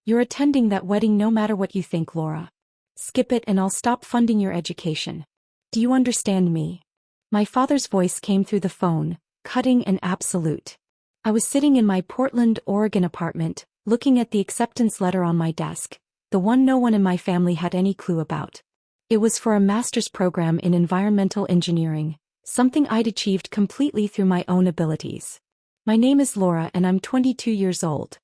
You're attending that wedding no matter what you think, Laura. Skip it and I'll stop funding your education. Do you understand me? My father's voice came through the phone, cutting and absolute. I was sitting in my Portland, Oregon apartment, looking at the acceptance letter on my desk, the one no one in my family had any clue about. It was for a master's program in environmental engineering, something I'd achieved completely through my own abilities. My name is Laura and I'm 22 years old.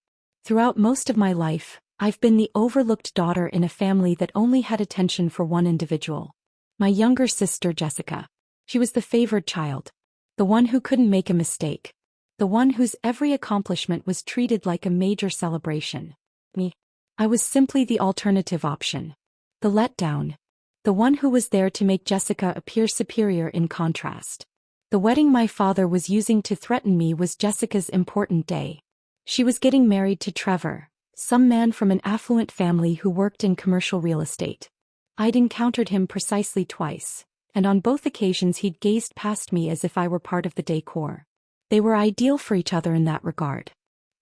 Throughout most of my life, I've been the overlooked daughter in a family that only had attention for one individual. My younger sister Jessica. She was the favored child. The one who couldn't make a mistake. The one whose every accomplishment was treated like a major celebration. Me. I was simply the alternative option. The letdown. The one who was there to make Jessica appear superior in contrast. The wedding my father was using to threaten me was Jessica's important day. She was getting married to Trevor, some man from an affluent family who worked in commercial real estate. I'd encountered him precisely twice, and on both occasions he'd gazed past me as if I were part of the decor. They were ideal for each other in that regard.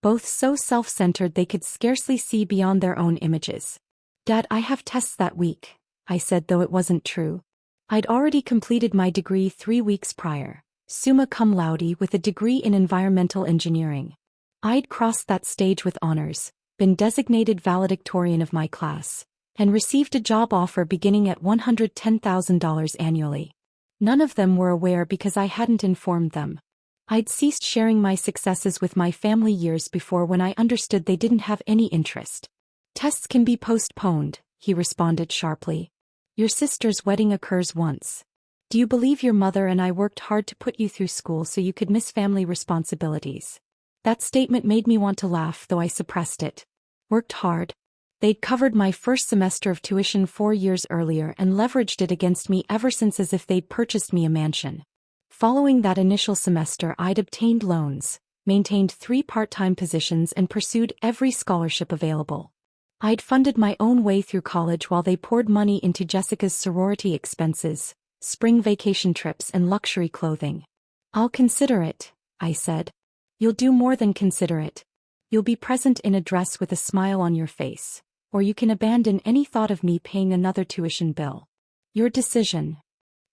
Both so self-centered they could scarcely see beyond their own images. "Dad, I have tests that week," I said, though it wasn't true. I'd already completed my degree 3 weeks prior, summa cum laude with a degree in environmental engineering. I'd crossed that stage with honors, been designated valedictorian of my class, and received a job offer beginning at $110,000 annually. None of them were aware because I hadn't informed them. I'd ceased sharing my successes with my family years before when I understood they didn't have any interest. "Tests can be postponed," he responded sharply. "Your sister's wedding occurs once. Do you believe your mother and I worked hard to put you through school so you could miss family responsibilities?" That statement made me want to laugh, though I suppressed it. Worked hard? They'd covered my first semester of tuition 4 years earlier and leveraged it against me ever since as if they'd purchased me a mansion. Following that initial semester, I'd obtained loans, maintained 3 part-time positions and pursued every scholarship available. I'd funded my own way through college while they poured money into Jessica's sorority expenses, spring vacation trips and luxury clothing. "I'll consider it," I said. "You'll do more than consider it. You'll be present in a dress with a smile on your face, or you can abandon any thought of me paying another tuition bill. Your decision."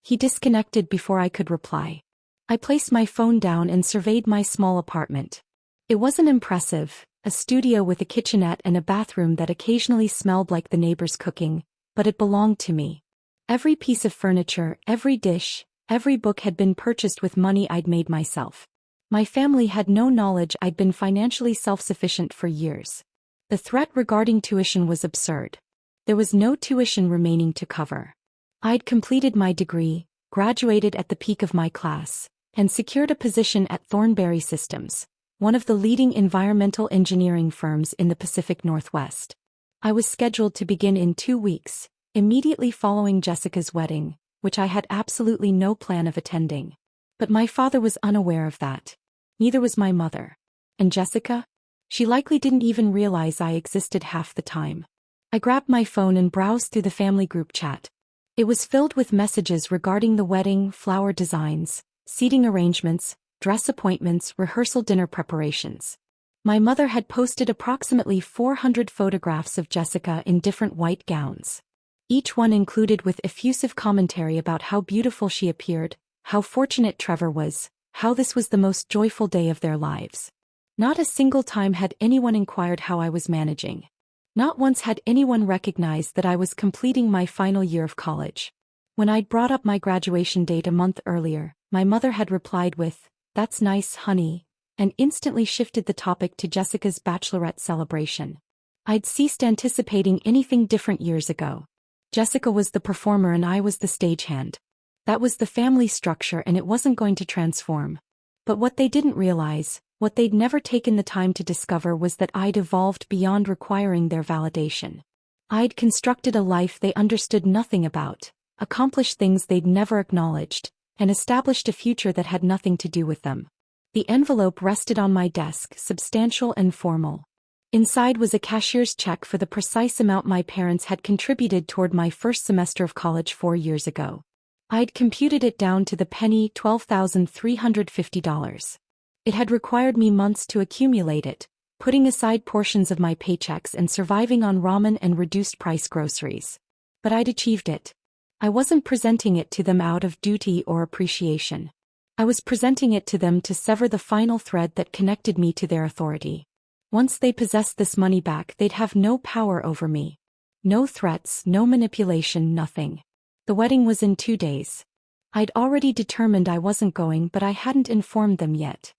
He disconnected before I could reply. I placed my phone down and surveyed my small apartment. It wasn't impressive, a studio with a kitchenette and a bathroom that occasionally smelled like the neighbor's cooking, but it belonged to me. Every piece of furniture, every dish, every book had been purchased with money I'd made myself. My family had no knowledge I'd been financially self-sufficient for years. The threat regarding tuition was absurd. There was no tuition remaining to cover. I'd completed my degree, graduated at the peak of my class, and secured a position at Thornberry Systems, one of the leading environmental engineering firms in the Pacific Northwest. I was scheduled to begin in 2 weeks, immediately following Jessica's wedding, which I had absolutely no plan of attending. But my father was unaware of that. Neither was my mother. And Jessica? She likely didn't even realize I existed half the time. I grabbed my phone and browsed through the family group chat. It was filled with messages regarding the wedding, flower designs, seating arrangements, dress appointments, rehearsal dinner preparations. My mother had posted approximately 400 photographs of Jessica in different white gowns. Each one included with effusive commentary about how beautiful she appeared, how fortunate Trevor was, how this was the most joyful day of their lives. Not a single time had anyone inquired how I was managing. Not once had anyone recognized that I was completing my final year of college. When I'd brought up my graduation date a month earlier, my mother had replied with, "That's nice, honey," and instantly shifted the topic to Jessica's bachelorette celebration. I'd ceased anticipating anything different years ago. Jessica was the performer and I was the stagehand. That was the family structure and it wasn't going to transform. But what they didn't realize, what they'd never taken the time to discover, was that I'd evolved beyond requiring their validation. I'd constructed a life they understood nothing about, accomplished things they'd never acknowledged, and established a future that had nothing to do with them. The envelope rested on my desk, substantial and formal. Inside was a cashier's check for the precise amount my parents had contributed toward my first semester of college 4 years ago. I'd computed it down to the penny, $12,350. It had required me months to accumulate it, putting aside portions of my paychecks and surviving on ramen and reduced-price groceries. But I'd achieved it. I wasn't presenting it to them out of duty or appreciation. I was presenting it to them to sever the final thread that connected me to their authority. Once they possessed this money back, they'd have no power over me. No threats, no manipulation, nothing. The wedding was in 2 days. I'd already determined I wasn't going, but I hadn't informed them yet.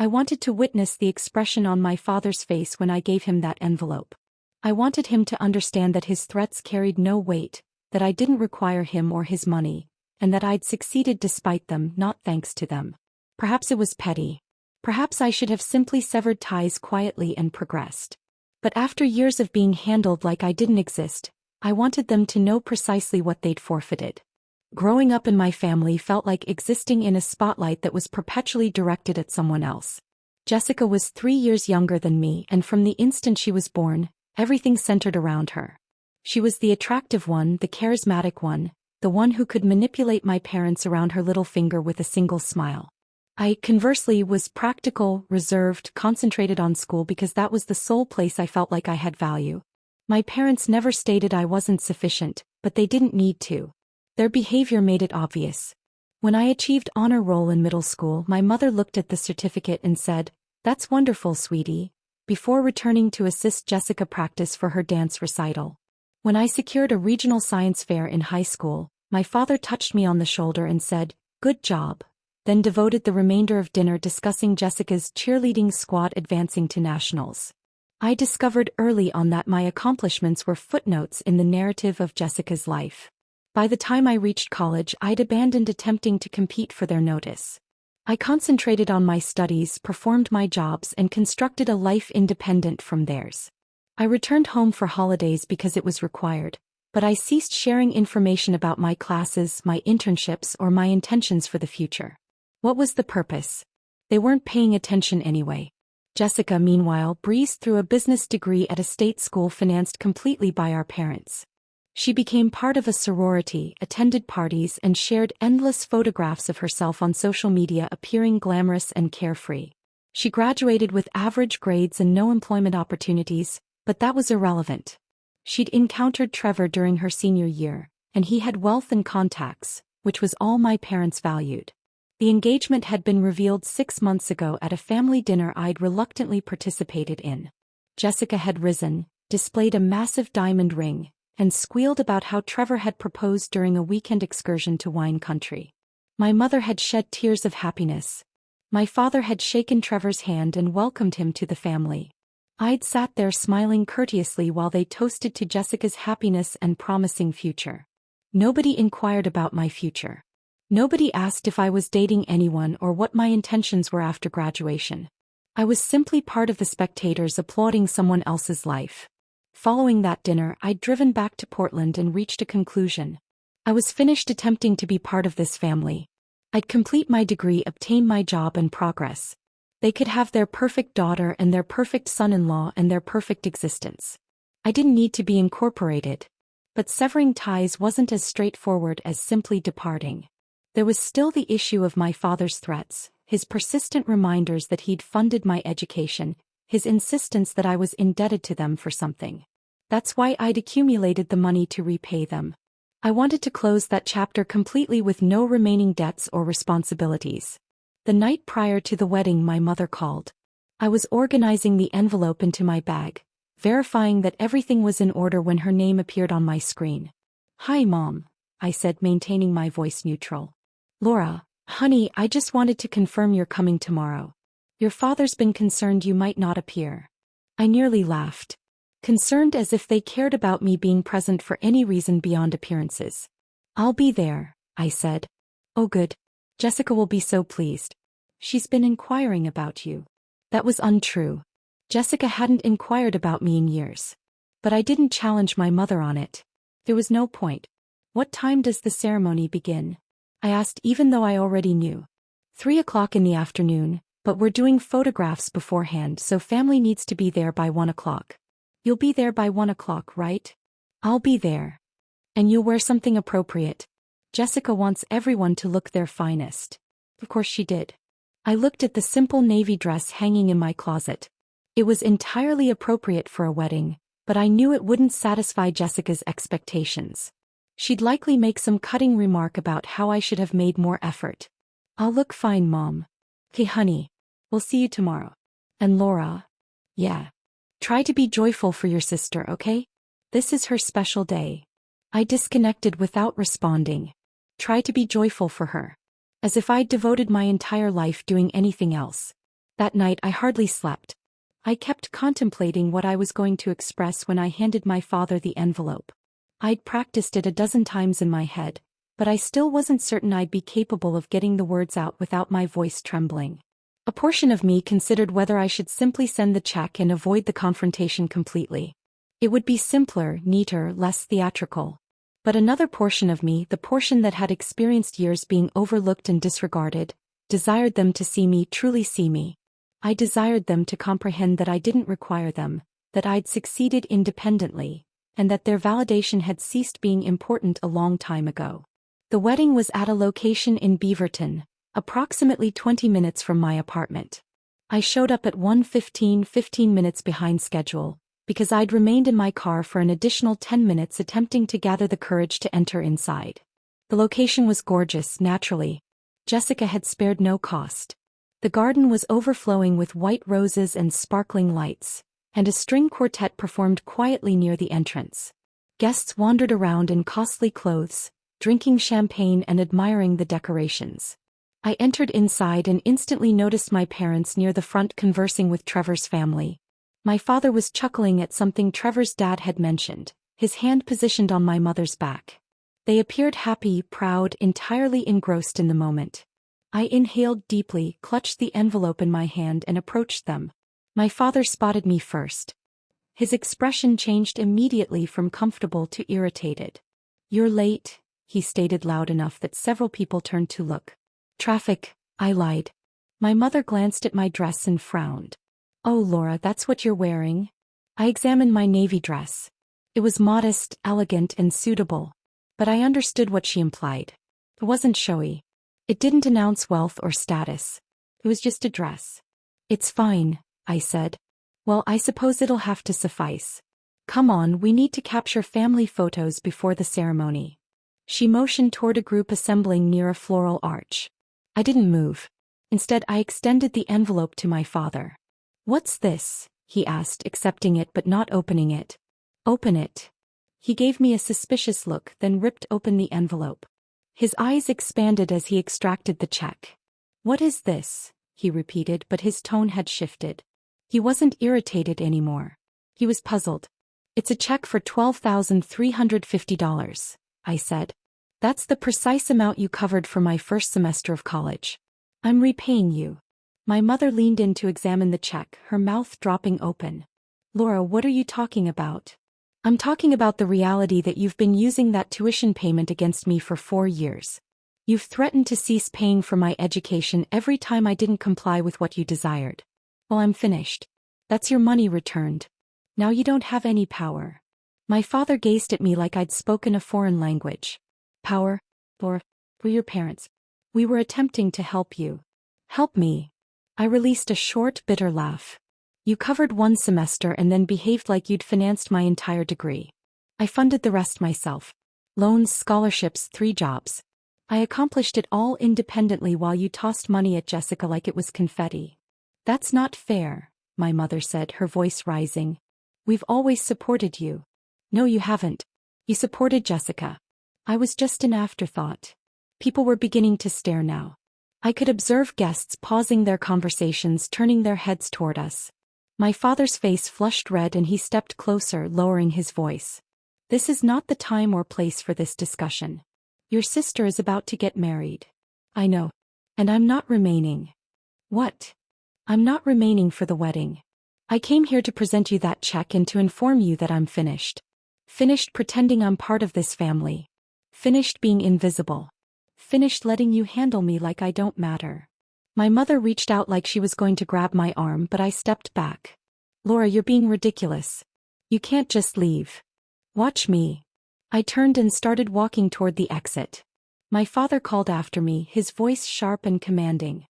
I wanted to witness the expression on my father's face when I gave him that envelope. I wanted him to understand that his threats carried no weight, that I didn't require him or his money, and that I'd succeeded despite them, not thanks to them. Perhaps it was petty. Perhaps I should have simply severed ties quietly and progressed. But after years of being handled like I didn't exist, I wanted them to know precisely what they'd forfeited. Growing up in my family felt like existing in a spotlight that was perpetually directed at someone else. Jessica was 3 years younger than me, and from the instant she was born, everything centered around her. She was the attractive one, the charismatic one, the one who could manipulate my parents around her little finger with a single smile. I, conversely, was practical, reserved, concentrated on school because that was the sole place I felt like I had value. My parents never stated I wasn't sufficient, but they didn't need to. Their behavior made it obvious. When I achieved honor roll in middle school, my mother looked at the certificate and said, "That's wonderful, sweetie," before returning to assist Jessica practice for her dance recital. When I secured a regional science fair in high school, my father touched me on the shoulder and said, "Good job," then devoted the remainder of dinner discussing Jessica's cheerleading squad advancing to nationals. I discovered early on that my accomplishments were footnotes in the narrative of Jessica's life. By the time I reached college, I'd abandoned attempting to compete for their notice. I concentrated on my studies, performed my jobs, and constructed a life independent from theirs. I returned home for holidays because it was required, but I ceased sharing information about my classes, my internships, or my intentions for the future. What was the purpose? They weren't paying attention anyway. Jessica, meanwhile, breezed through a business degree at a state school financed completely by our parents. She became part of a sorority, attended parties, and shared endless photographs of herself on social media, appearing glamorous and carefree. She graduated with average grades and no employment opportunities, but that was irrelevant. She'd encountered Trevor during her senior year, and he had wealth and contacts, which was all my parents valued. The engagement had been revealed 6 months ago at a family dinner I'd reluctantly participated in. Jessica had risen, displayed a massive diamond ring, and squealed about how Trevor had proposed during a weekend excursion to wine country. My mother had shed tears of happiness. My father had shaken Trevor's hand and welcomed him to the family. I'd sat there smiling courteously while they toasted to Jessica's happiness and promising future. Nobody inquired about my future. Nobody asked if I was dating anyone or what my intentions were after graduation. I was simply part of the spectators applauding someone else's life. Following that dinner, I'd driven back to Portland and reached a conclusion. I was finished attempting to be part of this family. I'd complete my degree, obtain my job, and progress. They could have their perfect daughter and their perfect son-in-law and their perfect existence. I didn't need to be incorporated. But severing ties wasn't as straightforward as simply departing. There was still the issue of my father's threats, his persistent reminders that he'd funded my education, his insistence that I was indebted to them for something. That's why I'd accumulated the money to repay them. I wanted to close that chapter completely with no remaining debts or responsibilities. The night prior to the wedding, my mother called. I was organizing the envelope into my bag, verifying that everything was in order when her name appeared on my screen. "Hi, Mom," I said, maintaining my voice neutral. "Laura, honey, I just wanted to confirm you're coming tomorrow. Your father's been concerned you might not appear." I nearly laughed. Concerned, as if they cared about me being present for any reason beyond appearances. "I'll be there," I said. "Oh good. Jessica will be so pleased. She's been inquiring about you." That was untrue. Jessica hadn't inquired about me in years. But I didn't challenge my mother on it. There was no point. "What time does the ceremony begin?" I asked, even though I already knew. 3 o'clock in the afternoon, but we're doing photographs beforehand, so family needs to be there by 1 o'clock. "You'll be there by 1 o'clock, right?" "I'll be there. And you'll wear something appropriate. Jessica wants everyone to look their finest." Of course she did. I looked at the simple navy dress hanging in my closet. It was entirely appropriate for a wedding, but I knew it wouldn't satisfy Jessica's expectations. She'd likely make some cutting remark about how I should have made more effort. "I'll look fine, Mom." "Okay, honey. We'll see you tomorrow." "And Laura?" "Yeah. Try to be joyful for your sister, okay? This is her special day." I disconnected without responding. Try to be joyful for her. As if I'd devoted my entire life doing anything else. That night I hardly slept. I kept contemplating what I was going to express when I handed my father the envelope. I'd practiced it a dozen times in my head, but I still wasn't certain I'd be capable of getting the words out without my voice trembling. A portion of me considered whether I should simply send the check and avoid the confrontation completely. It would be simpler, neater, less theatrical. But another portion of me, the portion that had experienced years being overlooked and disregarded, desired them to see me, truly see me. I desired them to comprehend that I didn't require them, that I'd succeeded independently, and that their validation had ceased being important a long time ago. The wedding was at a location in Beaverton, approximately 20 minutes from my apartment. I showed up at 1:15, 15 minutes behind schedule, because I'd remained in my car for an additional 10 minutes attempting to gather the courage to enter inside. The location was gorgeous, naturally. Jessica had spared no cost. The garden was overflowing with white roses and sparkling lights, and a string quartet performed quietly near the entrance. Guests wandered around in costly clothes, drinking champagne and admiring the decorations. I entered inside and instantly noticed my parents near the front conversing with Trevor's family. My father was chuckling at something Trevor's dad had mentioned, his hand positioned on my mother's back. They appeared happy, proud, entirely engrossed in the moment. I inhaled deeply, clutched the envelope in my hand and approached them. My father spotted me first. His expression changed immediately from comfortable to irritated. "You're late," he stated loud enough that several people turned to look. "Traffic," I lied. My mother glanced at my dress and frowned. "Oh, Laura, that's what you're wearing?" I examined my navy dress. It was modest, elegant, and suitable. But I understood what she implied. It wasn't showy. It didn't announce wealth or status. It was just a dress. "It's fine," I said. "Well, I suppose it'll have to suffice. Come on, we need to capture family photos before the ceremony." She motioned toward a group assembling near a floral arch. I didn't move. Instead, I extended the envelope to my father. "What's this?" he asked, accepting it but not opening it. "Open it." He gave me a suspicious look, then ripped open the envelope. His eyes expanded as he extracted the check. "What is this?" he repeated, but his tone had shifted. He wasn't irritated anymore. He was puzzled. "It's a check for $12,350, I said. "That's the precise amount you covered for my first semester of college. I'm repaying you." My mother leaned in to examine the check, her mouth dropping open. "Laura, what are you talking about?" "I'm talking about the reality that you've been using that tuition payment against me for 4 years. You've threatened to cease paying for my education every time I didn't comply with what you desired. Well, I'm finished. That's your money returned. Now you don't have any power." My father gazed at me like I'd spoken a foreign language. "Power? Or we're your parents. We were attempting to help you." "Help me?" I released a short, bitter laugh. "You covered 1 semester and then behaved like you'd financed my entire degree. I funded the rest myself. Loans, scholarships, 3 jobs. I accomplished it all independently while you tossed money at Jessica like it was confetti." "That's not fair," my mother said, her voice rising. "We've always supported you." "No, you haven't. You supported Jessica. I was just an afterthought." People were beginning to stare now. I could observe guests pausing their conversations, turning their heads toward us. My father's face flushed red and he stepped closer, lowering his voice. "This is not the time or place for this discussion. Your sister is about to get married." "I know. And I'm not remaining." "What?" "I'm not remaining for the wedding. I came here to present you that check and to inform you that I'm finished. Finished pretending I'm part of this family. Finished being invisible. Finished letting you handle me like I don't matter." My mother reached out like she was going to grab my arm, but I stepped back. "Laura, you're being ridiculous. You can't just leave. Watch me." I turned and started walking toward the exit. My father called after me, his voice sharp and commanding.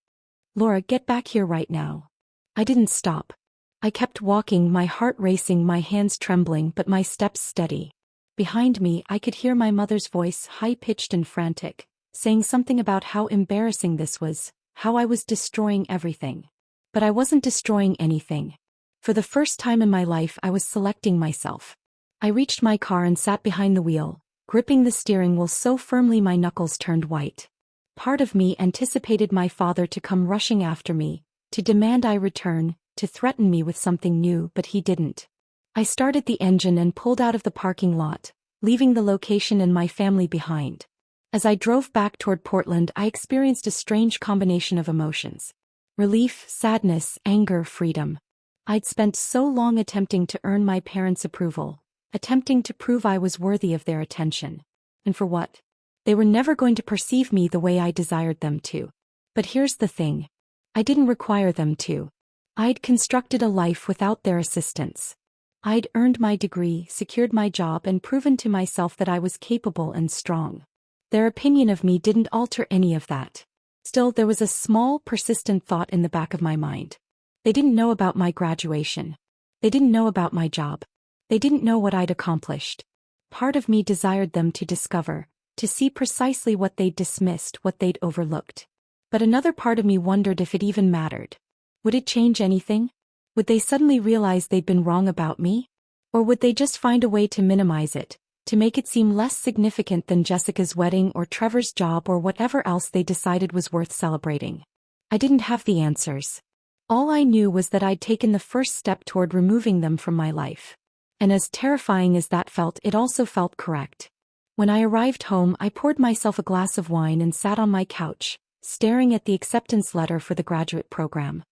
"Laura, get back here right now." I didn't stop. I kept walking, my heart racing, my hands trembling, but my steps steady. Behind me, I could hear my mother's voice, high-pitched and frantic, saying something about how embarrassing this was, how I was destroying everything. But I wasn't destroying anything. For the first time in my life, I was selecting myself. I reached my car and sat behind the wheel, gripping the steering wheel so firmly my knuckles turned white. Part of me anticipated my father to come rushing after me, to demand I return, to threaten me with something new, but he didn't. I started the engine and pulled out of the parking lot, leaving the location and my family behind. As I drove back toward Portland, I experienced a strange combination of emotions. Relief, sadness, anger, freedom. I'd spent so long attempting to earn my parents' approval, attempting to prove I was worthy of their attention. And for what? They were never going to perceive me the way I desired them to. But here's the thing. I didn't require them to. I'd constructed a life without their assistance. I'd earned my degree, secured my job, and proven to myself that I was capable and strong. Their opinion of me didn't alter any of that. Still, there was a small, persistent thought in the back of my mind. They didn't know about my graduation. They didn't know about my job. They didn't know what I'd accomplished. Part of me desired them to discover, to see precisely what they'd dismissed, what they'd overlooked. But another part of me wondered if it even mattered. Would it change anything? Would they suddenly realize they'd been wrong about me? Or would they just find a way to minimize it, to make it seem less significant than Jessica's wedding or Trevor's job or whatever else they decided was worth celebrating? I didn't have the answers. All I knew was that I'd taken the first step toward removing them from my life. And as terrifying as that felt, it also felt correct. When I arrived home, I poured myself a glass of wine and sat on my couch, staring at the acceptance letter for the graduate program.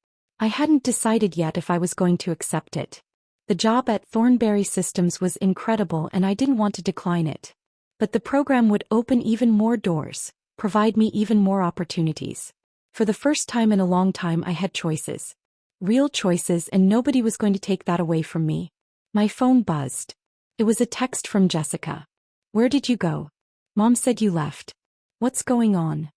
I hadn't decided yet if I was going to accept it. The job at Thornberry Systems was incredible and I didn't want to decline it. But the program would open even more doors, provide me even more opportunities. For the first time in a long time, I had choices. Real choices, and nobody was going to take that away from me. My phone buzzed. It was a text from Jessica. "Where did you go? Mom said you left. What's going on?"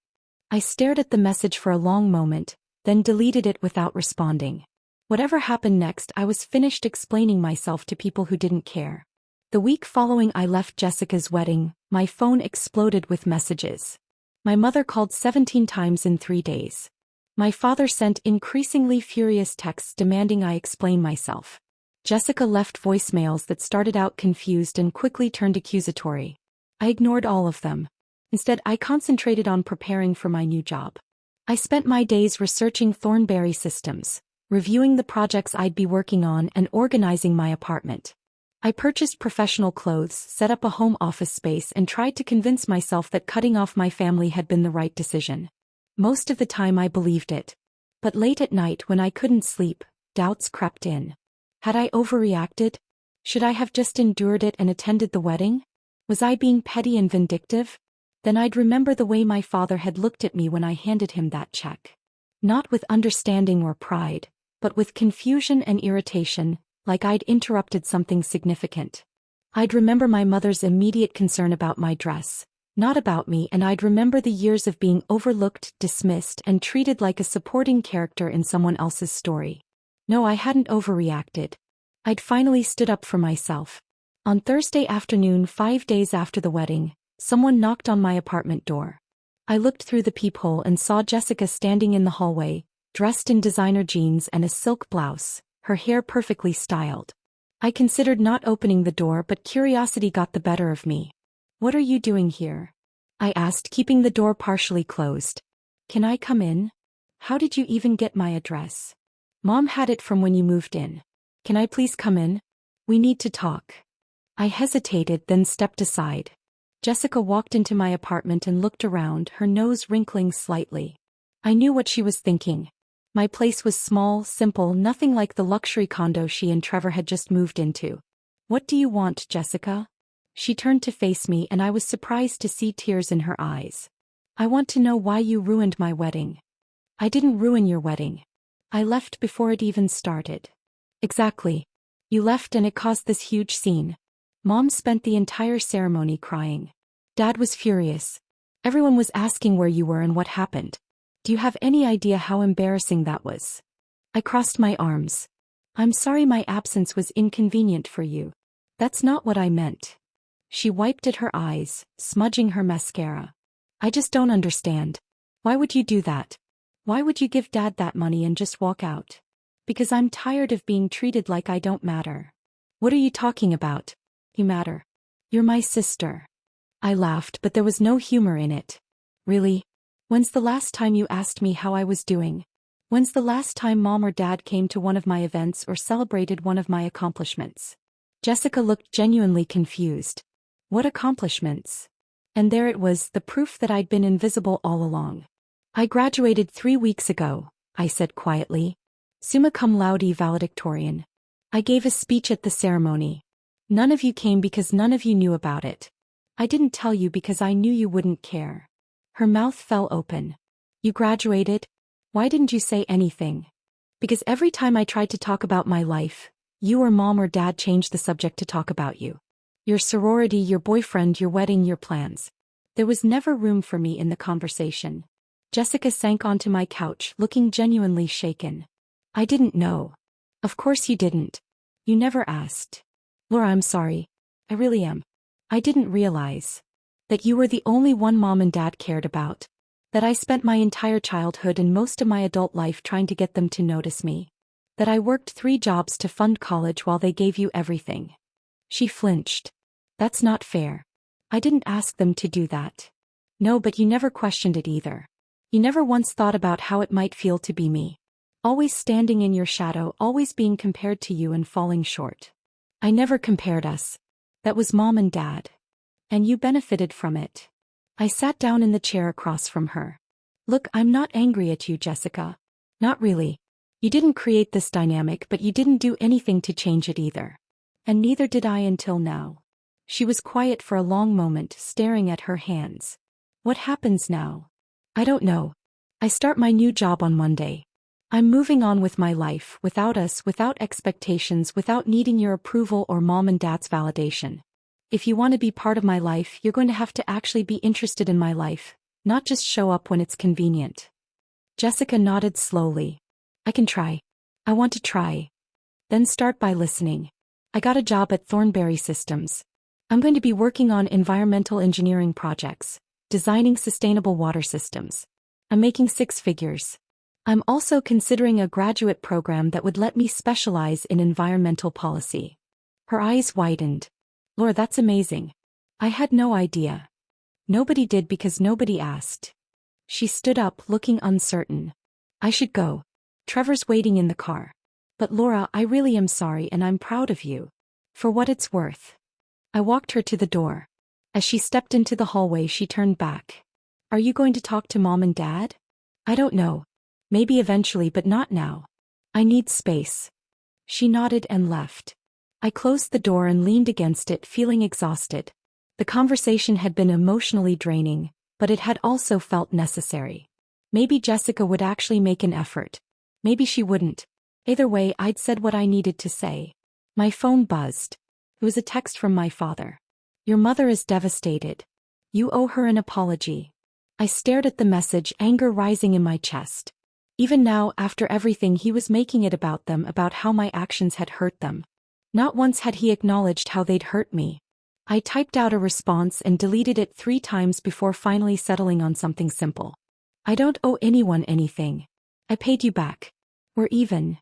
I stared at the message for a long moment, then deleted it without responding. Whatever happened next, I was finished explaining myself to people who didn't care. The week following I left Jessica's wedding, my phone exploded with messages. My mother called 17 times in 3 days. My father sent increasingly furious texts demanding I explain myself. Jessica left voicemails that started out confused and quickly turned accusatory. I ignored all of them. Instead, I concentrated on preparing for my new job. I spent my days researching Thornberry Systems, reviewing the projects I'd be working on, and organizing my apartment. I purchased professional clothes, set up a home office space, and tried to convince myself that cutting off my family had been the right decision. Most of the time I believed it. But late at night when I couldn't sleep, doubts crept in. Had I overreacted? Should I have just endured it and attended the wedding? Was I being petty and vindictive? Then I'd remember the way my father had looked at me when I handed him that check. Not with understanding or pride, but with confusion and irritation, like I'd interrupted something significant. I'd remember my mother's immediate concern about my dress, not about me, and I'd remember the years of being overlooked, dismissed, and treated like a supporting character in someone else's story. No, I hadn't overreacted. I'd finally stood up for myself. On Thursday afternoon, 5 days after the wedding, someone knocked on my apartment door. I looked through the peephole and saw Jessica standing in the hallway, dressed in designer jeans and a silk blouse, her hair perfectly styled. I considered not opening the door, but curiosity got the better of me. "What are you doing here?" I asked, keeping the door partially closed. "Can I come in? How did you even get my address?" "Mom had it from when you moved in. Can I please come in? We need to talk." I hesitated, then stepped aside. Jessica walked into my apartment and looked around, her nose wrinkling slightly. I knew what she was thinking. My place was small, simple, nothing like the luxury condo she and Trevor had just moved into. "What do you want, Jessica?" She turned to face me and I was surprised to see tears in her eyes. "I want to know why you ruined my wedding." "I didn't ruin your wedding. I left before it even started." "Exactly. You left and it caused this huge scene. Mom spent the entire ceremony crying. Dad was furious. Everyone was asking where you were and what happened. Do you have any idea how embarrassing that was?" I crossed my arms. I'm sorry my absence was inconvenient for you. That's not what I meant. She wiped at her eyes, smudging her mascara. I just don't understand. Why would you do that? Why would you give Dad that money and just walk out? Because I'm tired of being treated like I don't matter. What are you talking about? You matter. You're my sister. I laughed, but there was no humor in it. Really? When's the last time you asked me how I was doing? When's the last time Mom or Dad came to one of my events or celebrated one of my accomplishments? Jessica looked genuinely confused. What accomplishments? And there it was, the proof that I'd been invisible all along. I graduated 3 weeks ago, I said quietly. Summa cum laude valedictorian. I gave a speech at the ceremony. None of you came because none of you knew about it. I didn't tell you because I knew you wouldn't care. Her mouth fell open. You graduated? Why didn't you say anything? Because every time I tried to talk about my life, you or Mom or Dad changed the subject to talk about you. Your sorority, your boyfriend, your wedding, your plans. There was never room for me in the conversation. Jessica sank onto my couch, looking genuinely shaken. I didn't know. Of course you didn't. You never asked. Laura, I'm sorry. I really am. I didn't realize that you were the only one Mom and Dad cared about. That I spent my entire childhood and most of my adult life trying to get them to notice me. That I worked 3 jobs to fund college while they gave you everything. She flinched. That's not fair. I didn't ask them to do that. No, but you never questioned it either. You never once thought about how it might feel to be me. Always standing in your shadow, always being compared to you and falling short. I never compared us. That was Mom and Dad. And you benefited from it. I sat down in the chair across from her. Look, I'm not angry at you, Jessica. Not really. You didn't create this dynamic, but you didn't do anything to change it either. And neither did I until now. She was quiet for a long moment, staring at her hands. What happens now? I don't know. I start my new job on Monday. I'm moving on with my life, without us, without expectations, without needing your approval or Mom and Dad's validation. If you want to be part of my life, you're going to have to actually be interested in my life, not just show up when it's convenient. Jessica nodded slowly. I can try. I want to try. Then start by listening. I got a job at Thornberry Systems. I'm going to be working on environmental engineering projects, designing sustainable water systems. I'm making 6 figures. I'm also considering a graduate program that would let me specialize in environmental policy. Her eyes widened. Laura, that's amazing. I had no idea. Nobody did because nobody asked. She stood up, looking uncertain. I should go. Trevor's waiting in the car. But Laura, I really am sorry and I'm proud of you. For what it's worth. I walked her to the door. As she stepped into the hallway, she turned back. Are you going to talk to Mom and Dad? I don't know. Maybe eventually, but not now. I need space. She nodded and left. I closed the door and leaned against it, feeling exhausted. The conversation had been emotionally draining, but it had also felt necessary. Maybe Jessica would actually make an effort. Maybe she wouldn't. Either way, I'd said what I needed to say. My phone buzzed. It was a text from my father. Your mother is devastated. You owe her an apology. I stared at the message, anger rising in my chest. Even now, after everything, he was making it about them, about how my actions had hurt them. Not once had he acknowledged how they'd hurt me. I typed out a response and deleted it 3 times before finally settling on something simple. I don't owe anyone anything. I paid you back. We're even.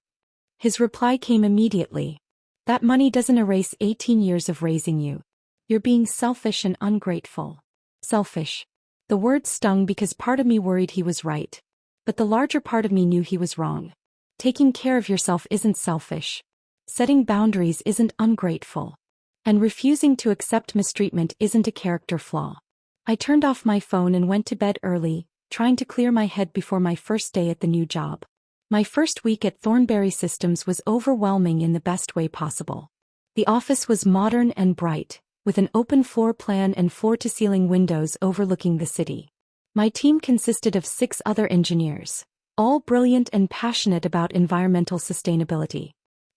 His reply came immediately. That money doesn't erase 18 years of raising you. You're being selfish and ungrateful. Selfish. The word stung because part of me worried he was right. But the larger part of me knew he was wrong. Taking care of yourself isn't selfish. Setting boundaries isn't ungrateful. And refusing to accept mistreatment isn't a character flaw. I turned off my phone and went to bed early, trying to clear my head before my first day at the new job. My first week at Thornberry Systems was overwhelming in the best way possible. The office was modern and bright, with an open floor plan and floor-to-ceiling windows overlooking the city. My team consisted of 6 other engineers, all brilliant and passionate about environmental sustainability.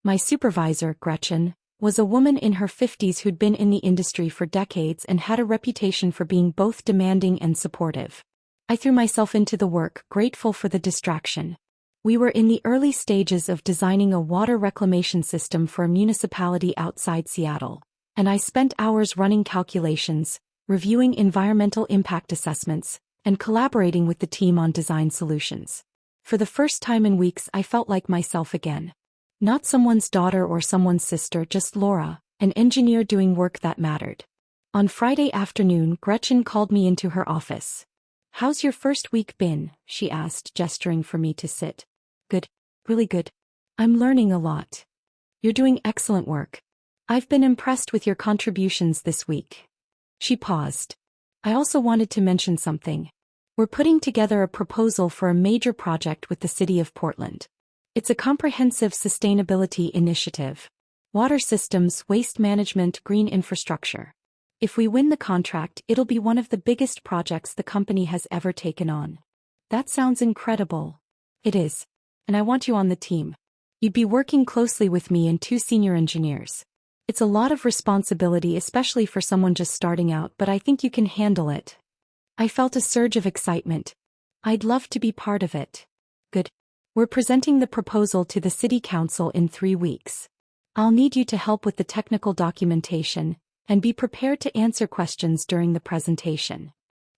My supervisor, Gretchen, was a woman in her 50s who'd been in the industry for decades and had a reputation for being both demanding and supportive. I threw myself into the work, grateful for the distraction. We were in the early stages of designing a water reclamation system for a municipality outside Seattle, and I spent hours running calculations, reviewing environmental impact assessments, and collaborating with the team on design solutions. For the first time in weeks, I felt like myself again. Not someone's daughter or someone's sister, just Laura, an engineer doing work that mattered. On Friday afternoon, Gretchen called me into her office. "How's your first week been?" she asked, gesturing for me to sit. "Good. Really good. I'm learning a lot." "You're doing excellent work. I've been impressed with your contributions this week." She paused. "I also wanted to mention something. We're putting together a proposal for a major project with the city of Portland. It's a comprehensive sustainability initiative. Water systems, waste management, green infrastructure. If we win the contract, it'll be one of the biggest projects the company has ever taken on." "That sounds incredible." "It is. And I want you on the team. You'd be working closely with me and 2 senior engineers. It's a lot of responsibility, especially for someone just starting out, but I think you can handle it." I felt a surge of excitement. I'd love to be part of it. "Good. We're presenting the proposal to the city council in 3 weeks. I'll need you to help with the technical documentation, and be prepared to answer questions during the presentation."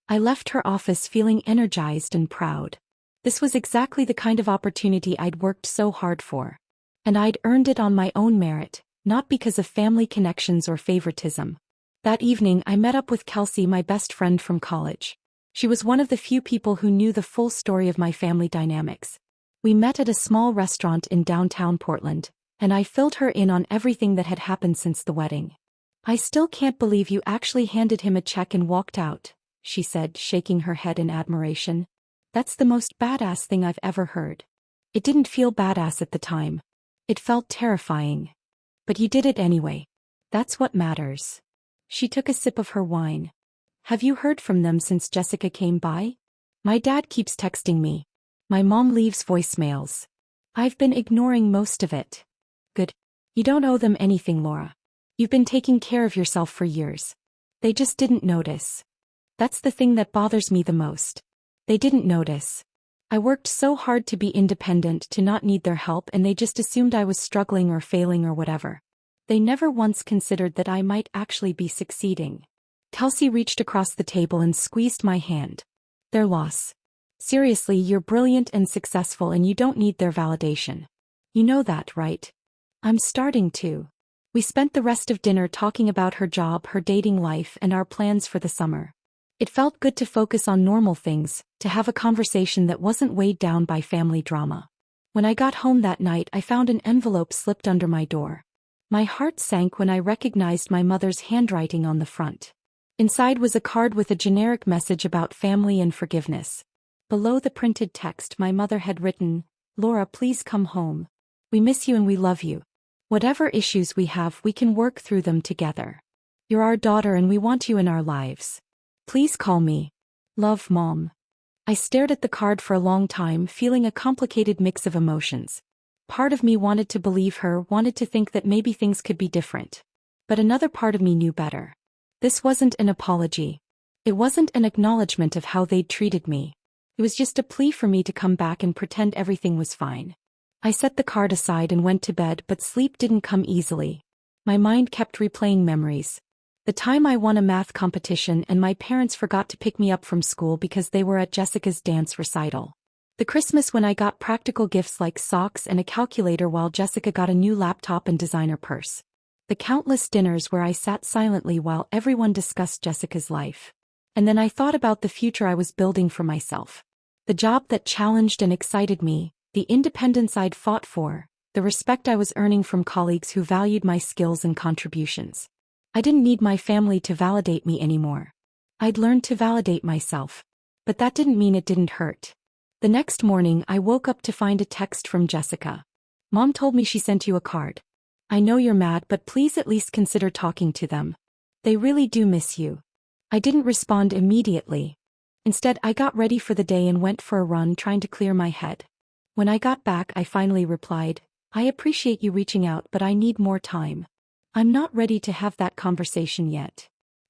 I left her office feeling energized and proud. This was exactly the kind of opportunity I'd worked so hard for. And I'd earned it on my own merit, not because of family connections or favoritism. That evening, I met up with Kelsey, my best friend from college. She was one of the few people who knew the full story of my family dynamics. We met at a small restaurant in downtown Portland, and I filled her in on everything that had happened since the wedding. "I still can't believe you actually handed him a check and walked out," she said, shaking her head in admiration. "That's the most badass thing I've ever heard." It didn't feel badass at the time. It felt terrifying. "But you did it anyway. That's what matters." She took a sip of her wine. "Have you heard from them since Jessica came by?" "My dad keeps texting me. My mom leaves voicemails. I've been ignoring most of it." "Good. You don't owe them anything, Laura. You've been taking care of yourself for years. They just didn't notice." That's the thing that bothers me the most. They didn't notice. I worked so hard to be independent, to not need their help, and they just assumed I was struggling or failing or whatever. They never once considered that I might actually be succeeding. Kelsey reached across the table and squeezed my hand. "Their loss. Seriously, you're brilliant and successful, and you don't need their validation. You know that, right?" "I'm starting to." We spent the rest of dinner talking about her job, her dating life, and our plans for the summer. It felt good to focus on normal things, to have a conversation that wasn't weighed down by family drama. When I got home that night, I found an envelope slipped under my door. My heart sank when I recognized my mother's handwriting on the front. Inside was a card with a generic message about family and forgiveness. Below the printed text, my mother had written, "Laura, please come home. We miss you and we love you. Whatever issues we have, we can work through them together. You're our daughter and we want you in our lives. Please call me. Love, Mom." I stared at the card for a long time, feeling a complicated mix of emotions. Part of me wanted to believe her, wanted to think that maybe things could be different. But another part of me knew better. This wasn't an apology. It wasn't an acknowledgement of how they'd treated me. It was just a plea for me to come back and pretend everything was fine. I set the card aside and went to bed, but sleep didn't come easily. My mind kept replaying memories. The time I won a math competition and my parents forgot to pick me up from school because they were at Jessica's dance recital. The Christmas when I got practical gifts like socks and a calculator while Jessica got a new laptop and designer purse. The countless dinners where I sat silently while everyone discussed Jessica's life. And then I thought about the future I was building for myself. The job that challenged and excited me, the independence I'd fought for, the respect I was earning from colleagues who valued my skills and contributions. I didn't need my family to validate me anymore. I'd learned to validate myself. But that didn't mean it didn't hurt. The next morning, I woke up to find a text from Jessica. "Mom told me she sent you a card. I know you're mad, but please at least consider talking to them. They really do miss you." I didn't respond immediately. Instead, I got ready for the day and went for a run, trying to clear my head. When I got back, I finally replied, "I appreciate you reaching out, but I need more time. I'm not ready to have that conversation yet."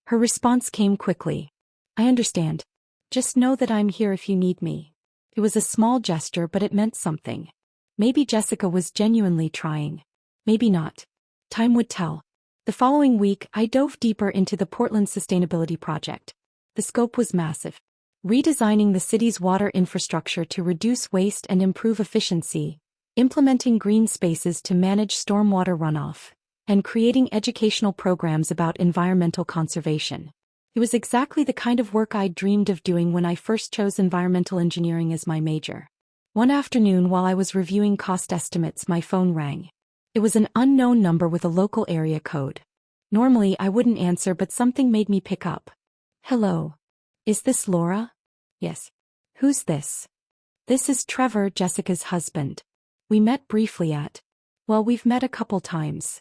Her response came quickly. "I understand. Just know that I'm here if you need me." It was a small gesture, but it meant something. Maybe Jessica was genuinely trying. Maybe not. Time would tell. The following week, I dove deeper into the Portland Sustainability Project. The scope was massive. Redesigning the city's water infrastructure to reduce waste and improve efficiency, implementing green spaces to manage stormwater runoff, and creating educational programs about environmental conservation. It was exactly the kind of work I'd dreamed of doing when I first chose environmental engineering as my major. One afternoon while I was reviewing cost estimates, my phone rang. It was an unknown number with a local area code. Normally I wouldn't answer, but something made me pick up. Hello. Is this Laura? Yes. Who's this? This is Trevor, Jessica's husband. We met briefly well, we've met a couple times.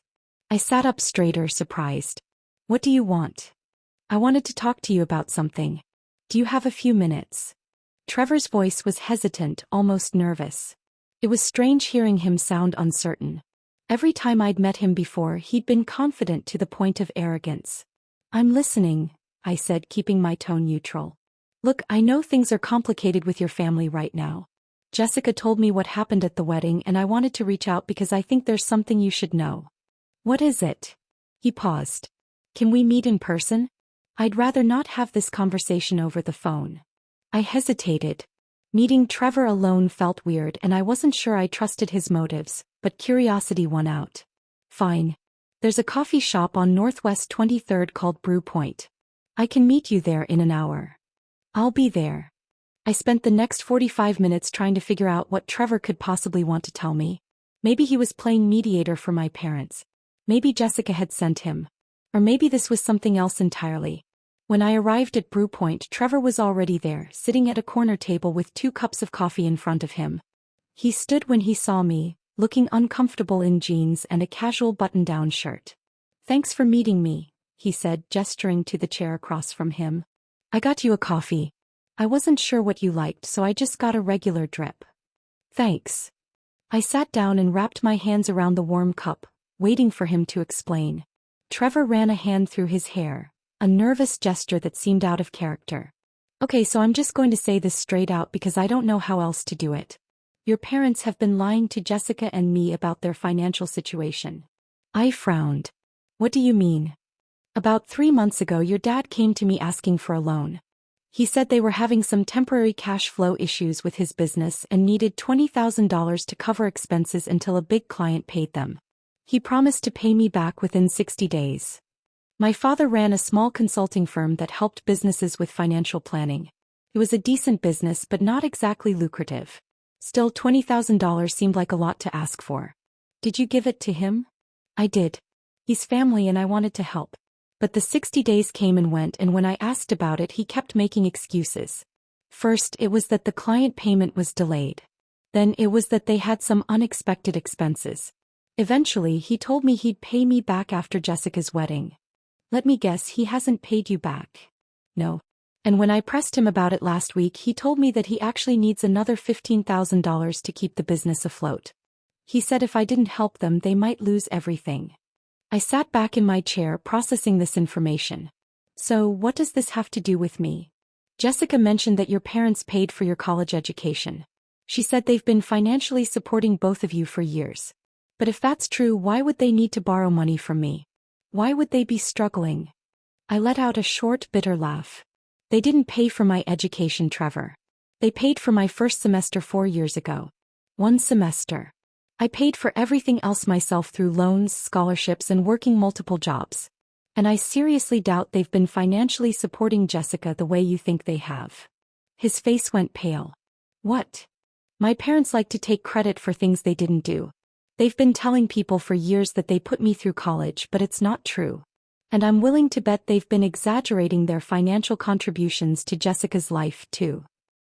I sat up straighter, surprised. What do you want? I wanted to talk to you about something. Do you have a few minutes? Trevor's voice was hesitant, almost nervous. It was strange hearing him sound uncertain. Every time I'd met him before, he'd been confident to the point of arrogance. I'm listening, I said, keeping my tone neutral. Look, I know things are complicated with your family right now. Jessica told me what happened at the wedding, and I wanted to reach out because I think there's something you should know. What is it? He paused. Can we meet in person? I'd rather not have this conversation over the phone. I hesitated. Meeting Trevor alone felt weird, and I wasn't sure I trusted his motives, but curiosity won out. Fine. There's a coffee shop on Northwest 23rd called Brew Point. I can meet you there in an hour. I'll be there. I spent the next 45 minutes trying to figure out what Trevor could possibly want to tell me. Maybe he was playing mediator for my parents. Maybe Jessica had sent him. Or maybe this was something else entirely. When I arrived at Brew Point, Trevor was already there, sitting at a corner table with 2 cups of coffee in front of him. He stood when he saw me, looking uncomfortable in jeans and a casual button-down shirt. Thanks for meeting me, he said, gesturing to the chair across from him. I got you a coffee. I wasn't sure what you liked, so I just got a regular drip. Thanks. I sat down and wrapped my hands around the warm cup, waiting for him to explain. Trevor ran a hand through his hair, a nervous gesture that seemed out of character. Okay, so I'm just going to say this straight out because I don't know how else to do it. Your parents have been lying to Jessica and me about their financial situation. I frowned. What do you mean? About 3 months ago, your dad came to me asking for a loan. He said they were having some temporary cash flow issues with his business and needed $20,000 to cover expenses until a big client paid them. He promised to pay me back within 60 days. My father ran a small consulting firm that helped businesses with financial planning. It was a decent business, but not exactly lucrative. Still, $20,000 seemed like a lot to ask for. Did you give it to him? I did. He's family and I wanted to help. But the 60 days came and went, and when I asked about it, he kept making excuses. First, it was that the client payment was delayed. Then it was that they had some unexpected expenses. Eventually, he told me he'd pay me back after Jessica's wedding. Let me guess, he hasn't paid you back? No. And when I pressed him about it last week, he told me that he actually needs another $15,000 to keep the business afloat. He said if I didn't help them, they might lose everything. I sat back in my chair, processing this information. So, what does this have to do with me? Jessica mentioned that your parents paid for your college education. She said they've been financially supporting both of you for years. But if that's true, why would they need to borrow money from me? Why would they be struggling? I let out a short, bitter laugh. They didn't pay for my education, Trevor. They paid for my first semester 4 years ago. 1 semester. I paid for everything else myself through loans, scholarships, and working multiple jobs. And I seriously doubt they've been financially supporting Jessica the way you think they have. His face went pale. What? My parents like to take credit for things they didn't do. They've been telling people for years that they put me through college, but it's not true. And I'm willing to bet they've been exaggerating their financial contributions to Jessica's life, too.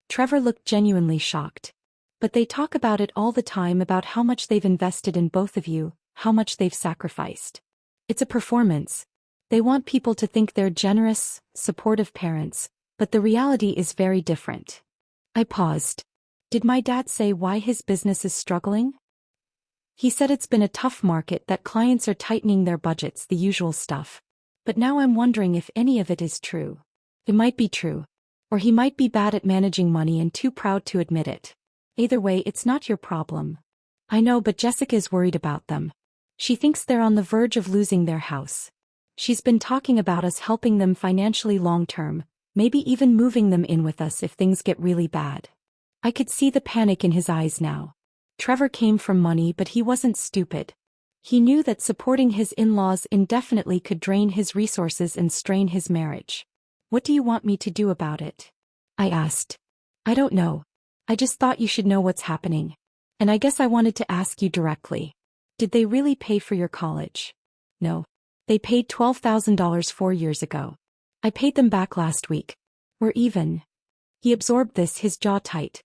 Trevor looked genuinely shocked. But they talk about it all the time, about how much they've invested in both of you, how much they've sacrificed. It's a performance. They want people to think they're generous, supportive parents, but the reality is very different. I paused. Did my dad say why his business is struggling? He said it's been a tough market, that clients are tightening their budgets, the usual stuff. But now I'm wondering if any of it is true. It might be true. Or he might be bad at managing money and too proud to admit it. Either way, it's not your problem. I know, but Jessica is worried about them. She thinks they're on the verge of losing their house. She's been talking about us helping them financially long-term, maybe even moving them in with us if things get really bad. I could see the panic in his eyes now. Trevor came from money, but he wasn't stupid. He knew that supporting his in-laws indefinitely could drain his resources and strain his marriage. What do you want me to do about it? I asked. I don't know. I just thought you should know what's happening. And I guess I wanted to ask you directly. Did they really pay for your college? No. They paid $12,000 4 years ago. I paid them back last week. We're even. He absorbed this, his jaw tight.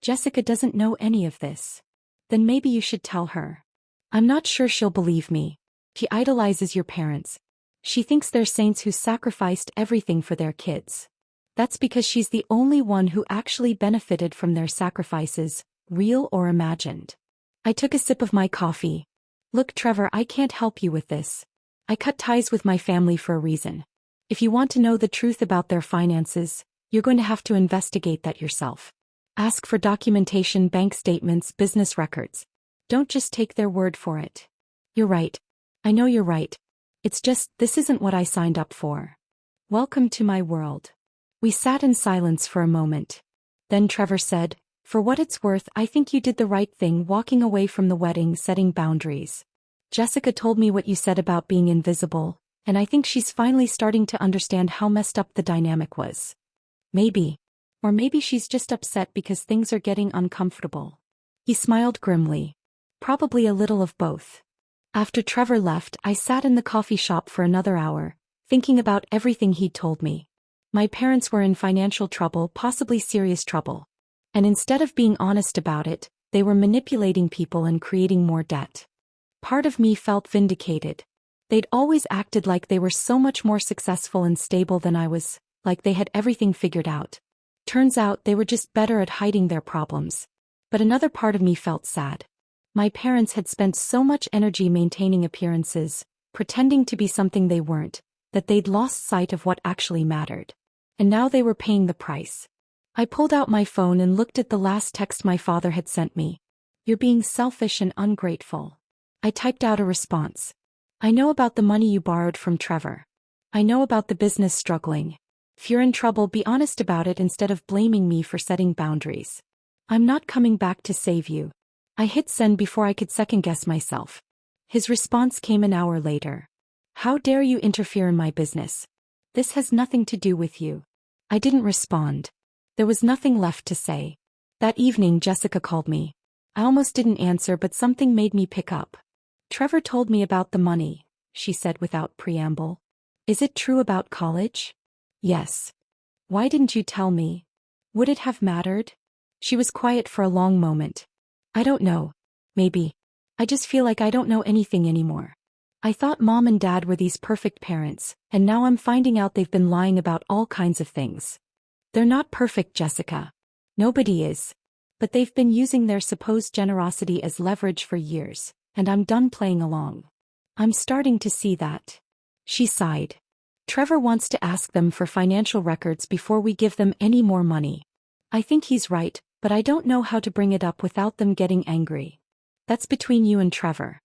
Jessica doesn't know any of this. Then maybe you should tell her. I'm not sure she'll believe me. She idolizes your parents. She thinks they're saints who sacrificed everything for their kids. That's because she's the only one who actually benefited from their sacrifices, real or imagined. I took a sip of my coffee. Look, Trevor, I can't help you with this. I cut ties with my family for a reason. If you want to know the truth about their finances, you're going to have to investigate that yourself. Ask for documentation, bank statements, business records. Don't just take their word for it. You're right. I know you're right. It's just, this isn't what I signed up for. Welcome to my world. We sat in silence for a moment. Then Trevor said, for what it's worth, I think you did the right thing walking away from the wedding, setting boundaries. Jessica told me what you said about being invisible, and I think she's finally starting to understand how messed up the dynamic was. Maybe. Or maybe she's just upset because things are getting uncomfortable. He smiled grimly. Probably a little of both. After Trevor left, I sat in the coffee shop for another hour, thinking about everything he'd told me. My parents were in financial trouble, possibly serious trouble. And instead of being honest about it, they were manipulating people and creating more debt. Part of me felt vindicated. They'd always acted like they were so much more successful and stable than I was, like they had everything figured out. Turns out they were just better at hiding their problems. But another part of me felt sad. My parents had spent so much energy maintaining appearances, pretending to be something they weren't, that they'd lost sight of what actually mattered. And now they were paying the price. I pulled out my phone and looked at the last text my father had sent me. You're being selfish and ungrateful. I typed out a response. I know about the money you borrowed from Trevor. I know about the business struggling. If you're in trouble, be honest about it instead of blaming me for setting boundaries. I'm not coming back to save you. I hit send before I could second-guess myself. His response came an hour later. How dare you interfere in my business? This has nothing to do with you. I didn't respond. There was nothing left to say. That evening Jessica called me. I almost didn't answer, but something made me pick up. Trevor told me about the money, she said without preamble. Is it true about college? Yes. Why didn't you tell me? Would it have mattered? She was quiet for a long moment. I don't know. Maybe. I just feel like I don't know anything anymore. I thought Mom and Dad were these perfect parents, and now I'm finding out they've been lying about all kinds of things. They're not perfect, Jessica. Nobody is. But they've been using their supposed generosity as leverage for years, and I'm done playing along. I'm starting to see that. She sighed. Trevor wants to ask them for financial records before we give them any more money. I think he's right, but I don't know how to bring it up without them getting angry. That's between you and Trevor.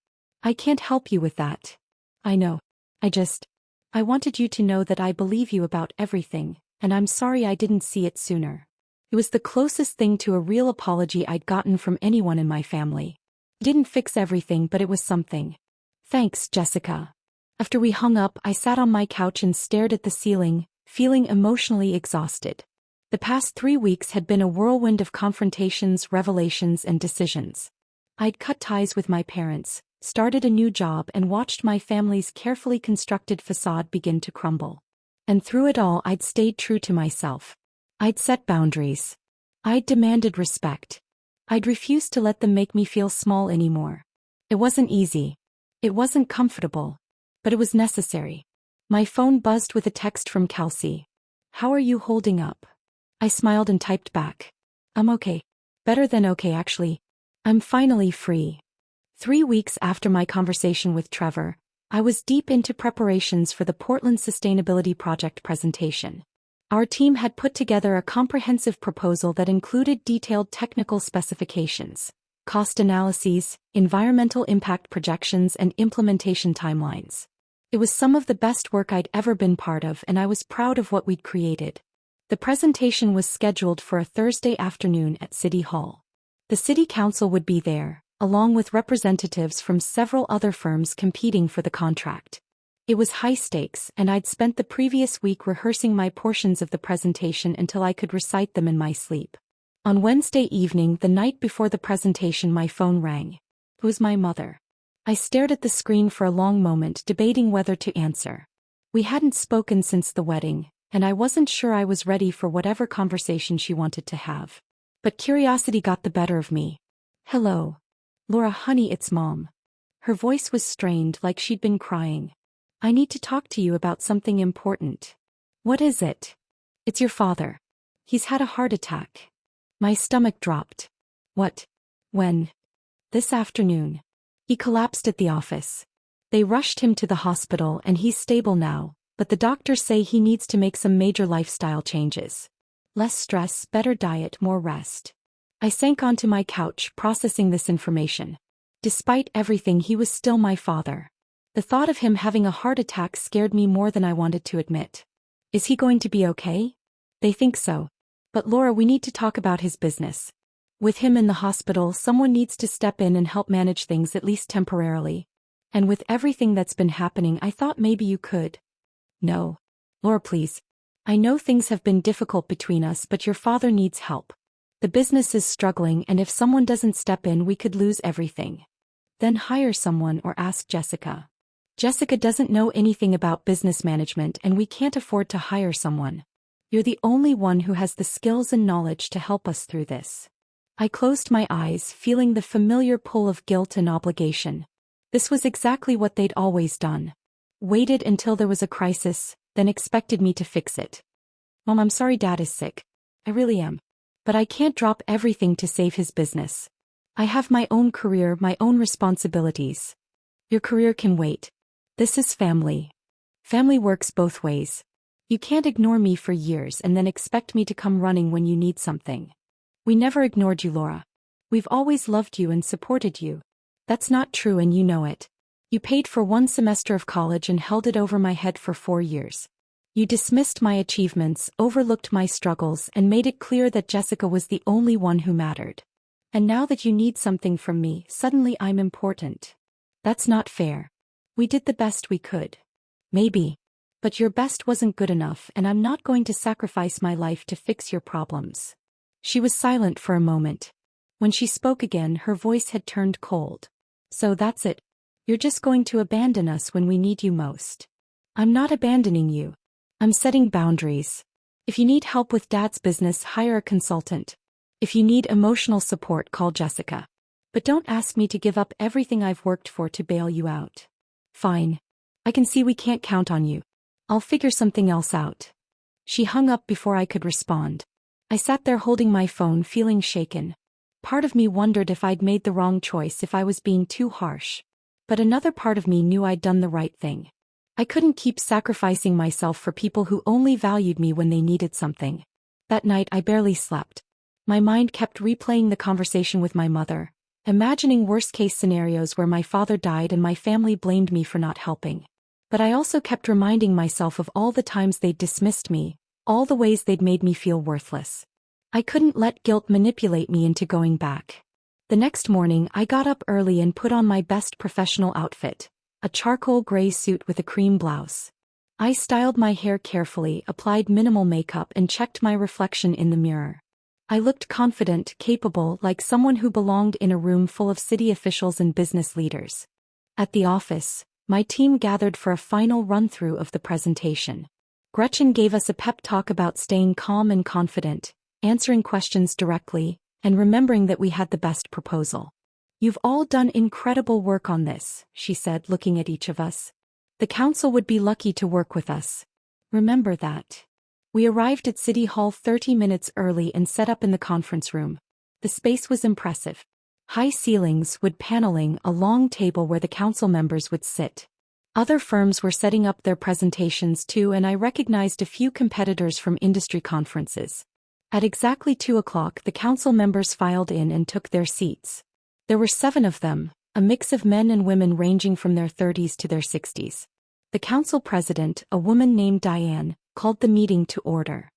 I can't help you with that. I know. I wanted you to know that I believe you about everything, and I'm sorry I didn't see it sooner. It was the closest thing to a real apology I'd gotten from anyone in my family. It didn't fix everything, but it was something. Thanks, Jessica. After we hung up, I sat on my couch and stared at the ceiling, feeling emotionally exhausted. The past 3 weeks had been a whirlwind of confrontations, revelations, and decisions. I'd cut ties with my parents, started a new job, and watched my family's carefully constructed facade begin to crumble. And through it all, I'd stayed true to myself. I'd set boundaries. I'd demanded respect. I'd refused to let them make me feel small anymore. It wasn't easy. It wasn't comfortable. But it was necessary. My phone buzzed with a text from Kelsey. How are you holding up? I smiled and typed back. I'm okay. Better than okay, actually. I'm finally free. 3 weeks after my conversation with Trevor, I was deep into preparations for the Portland Sustainability Project presentation. Our team had put together a comprehensive proposal that included detailed technical specifications, cost analyses, environmental impact projections, and implementation timelines. It was some of the best work I'd ever been part of, and I was proud of what we'd created. The presentation was scheduled for a Thursday afternoon at City Hall. The City Council would be there, along with representatives from several other firms competing for the contract. It was high stakes, and I'd spent the previous week rehearsing my portions of the presentation until I could recite them in my sleep. On Wednesday evening, the night before the presentation, my phone rang. It was my mother. I stared at the screen for a long moment, debating whether to answer. We hadn't spoken since the wedding, and I wasn't sure I was ready for whatever conversation she wanted to have. But curiosity got the better of me. "Hello. Laura, honey, it's Mom." Her voice was strained, like she'd been crying. "I need to talk to you about something important." "What is it?" "It's your father. He's had a heart attack." My stomach dropped. "What? When?" "This afternoon. He collapsed at the office. They rushed him to the hospital and he's stable now, but the doctors say he needs to make some major lifestyle changes. Less stress, better diet, more rest." I sank onto my couch, processing this information. Despite everything, he was still my father. The thought of him having a heart attack scared me more than I wanted to admit. "Is he going to be okay?" "They think so. But Laura, we need to talk about his business. With him in the hospital, someone needs to step in and help manage things, at least temporarily. And with everything that's been happening, I thought maybe you could." "No. Laura, please. I know things have been difficult between us, but your father needs help. The business is struggling, and if someone doesn't step in, we could lose everything." "Then hire someone or ask Jessica." "Jessica doesn't know anything about business management, and we can't afford to hire someone. You're the only one who has the skills and knowledge to help us through this." I closed my eyes, feeling the familiar pull of guilt and obligation. This was exactly what they'd always done. Waited until there was a crisis, then expected me to fix it. "Mom, I'm sorry Dad is sick. I really am. But I can't drop everything to save his business. I have my own career, my own responsibilities." "Your career can wait. This is family. Family works both ways. You can't ignore me for years and then expect me to come running when you need something." "We never ignored you, Laura. We've always loved you and supported you." "That's not true, and you know it. You paid for one semester of college and held it over my head for 4 years. You dismissed my achievements, overlooked my struggles, and made it clear that Jessica was the only one who mattered. And now that you need something from me, suddenly I'm important. That's not fair. We did the best we could." "Maybe. But your best wasn't good enough, and I'm not going to sacrifice my life to fix your problems." She was silent for a moment. When she spoke again, her voice had turned cold. "So that's it. You're just going to abandon us when we need you most." "I'm not abandoning you. I'm setting boundaries. If you need help with Dad's business, hire a consultant. If you need emotional support, call Jessica. But don't ask me to give up everything I've worked for to bail you out." "Fine. I can see we can't count on you. I'll figure something else out." She hung up before I could respond. I sat there holding my phone, feeling shaken. Part of me wondered if I'd made the wrong choice, if I was being too harsh. But another part of me knew I'd done the right thing. I couldn't keep sacrificing myself for people who only valued me when they needed something. That night I barely slept. My mind kept replaying the conversation with my mother, imagining worst-case scenarios where my father died and my family blamed me for not helping. But I also kept reminding myself of all the times they'd dismissed me, all the ways they'd made me feel worthless. I couldn't let guilt manipulate me into going back. The next morning, I got up early and put on my best professional outfit, a charcoal gray suit with a cream blouse. I styled my hair carefully, applied minimal makeup, and checked my reflection in the mirror. I looked confident, capable, like someone who belonged in a room full of city officials and business leaders. At the office, my team gathered for a final run-through of the presentation. Gretchen gave us a pep talk about staying calm and confident, answering questions directly, and remembering that we had the best proposal. "You've all done incredible work on this," she said, looking at each of us. "The council would be lucky to work with us. Remember that." We arrived at City Hall 30 minutes early and set up in the conference room. The space was impressive. High ceilings, wood paneling, a long table where the council members would sit. Other firms were setting up their presentations too, and I recognized a few competitors from industry conferences. At exactly 2 o'clock, the council members filed in and took their seats. There were 7 of them, a mix of men and women ranging from their 30s to their 60s. The council president, a woman named Diane, called the meeting to order.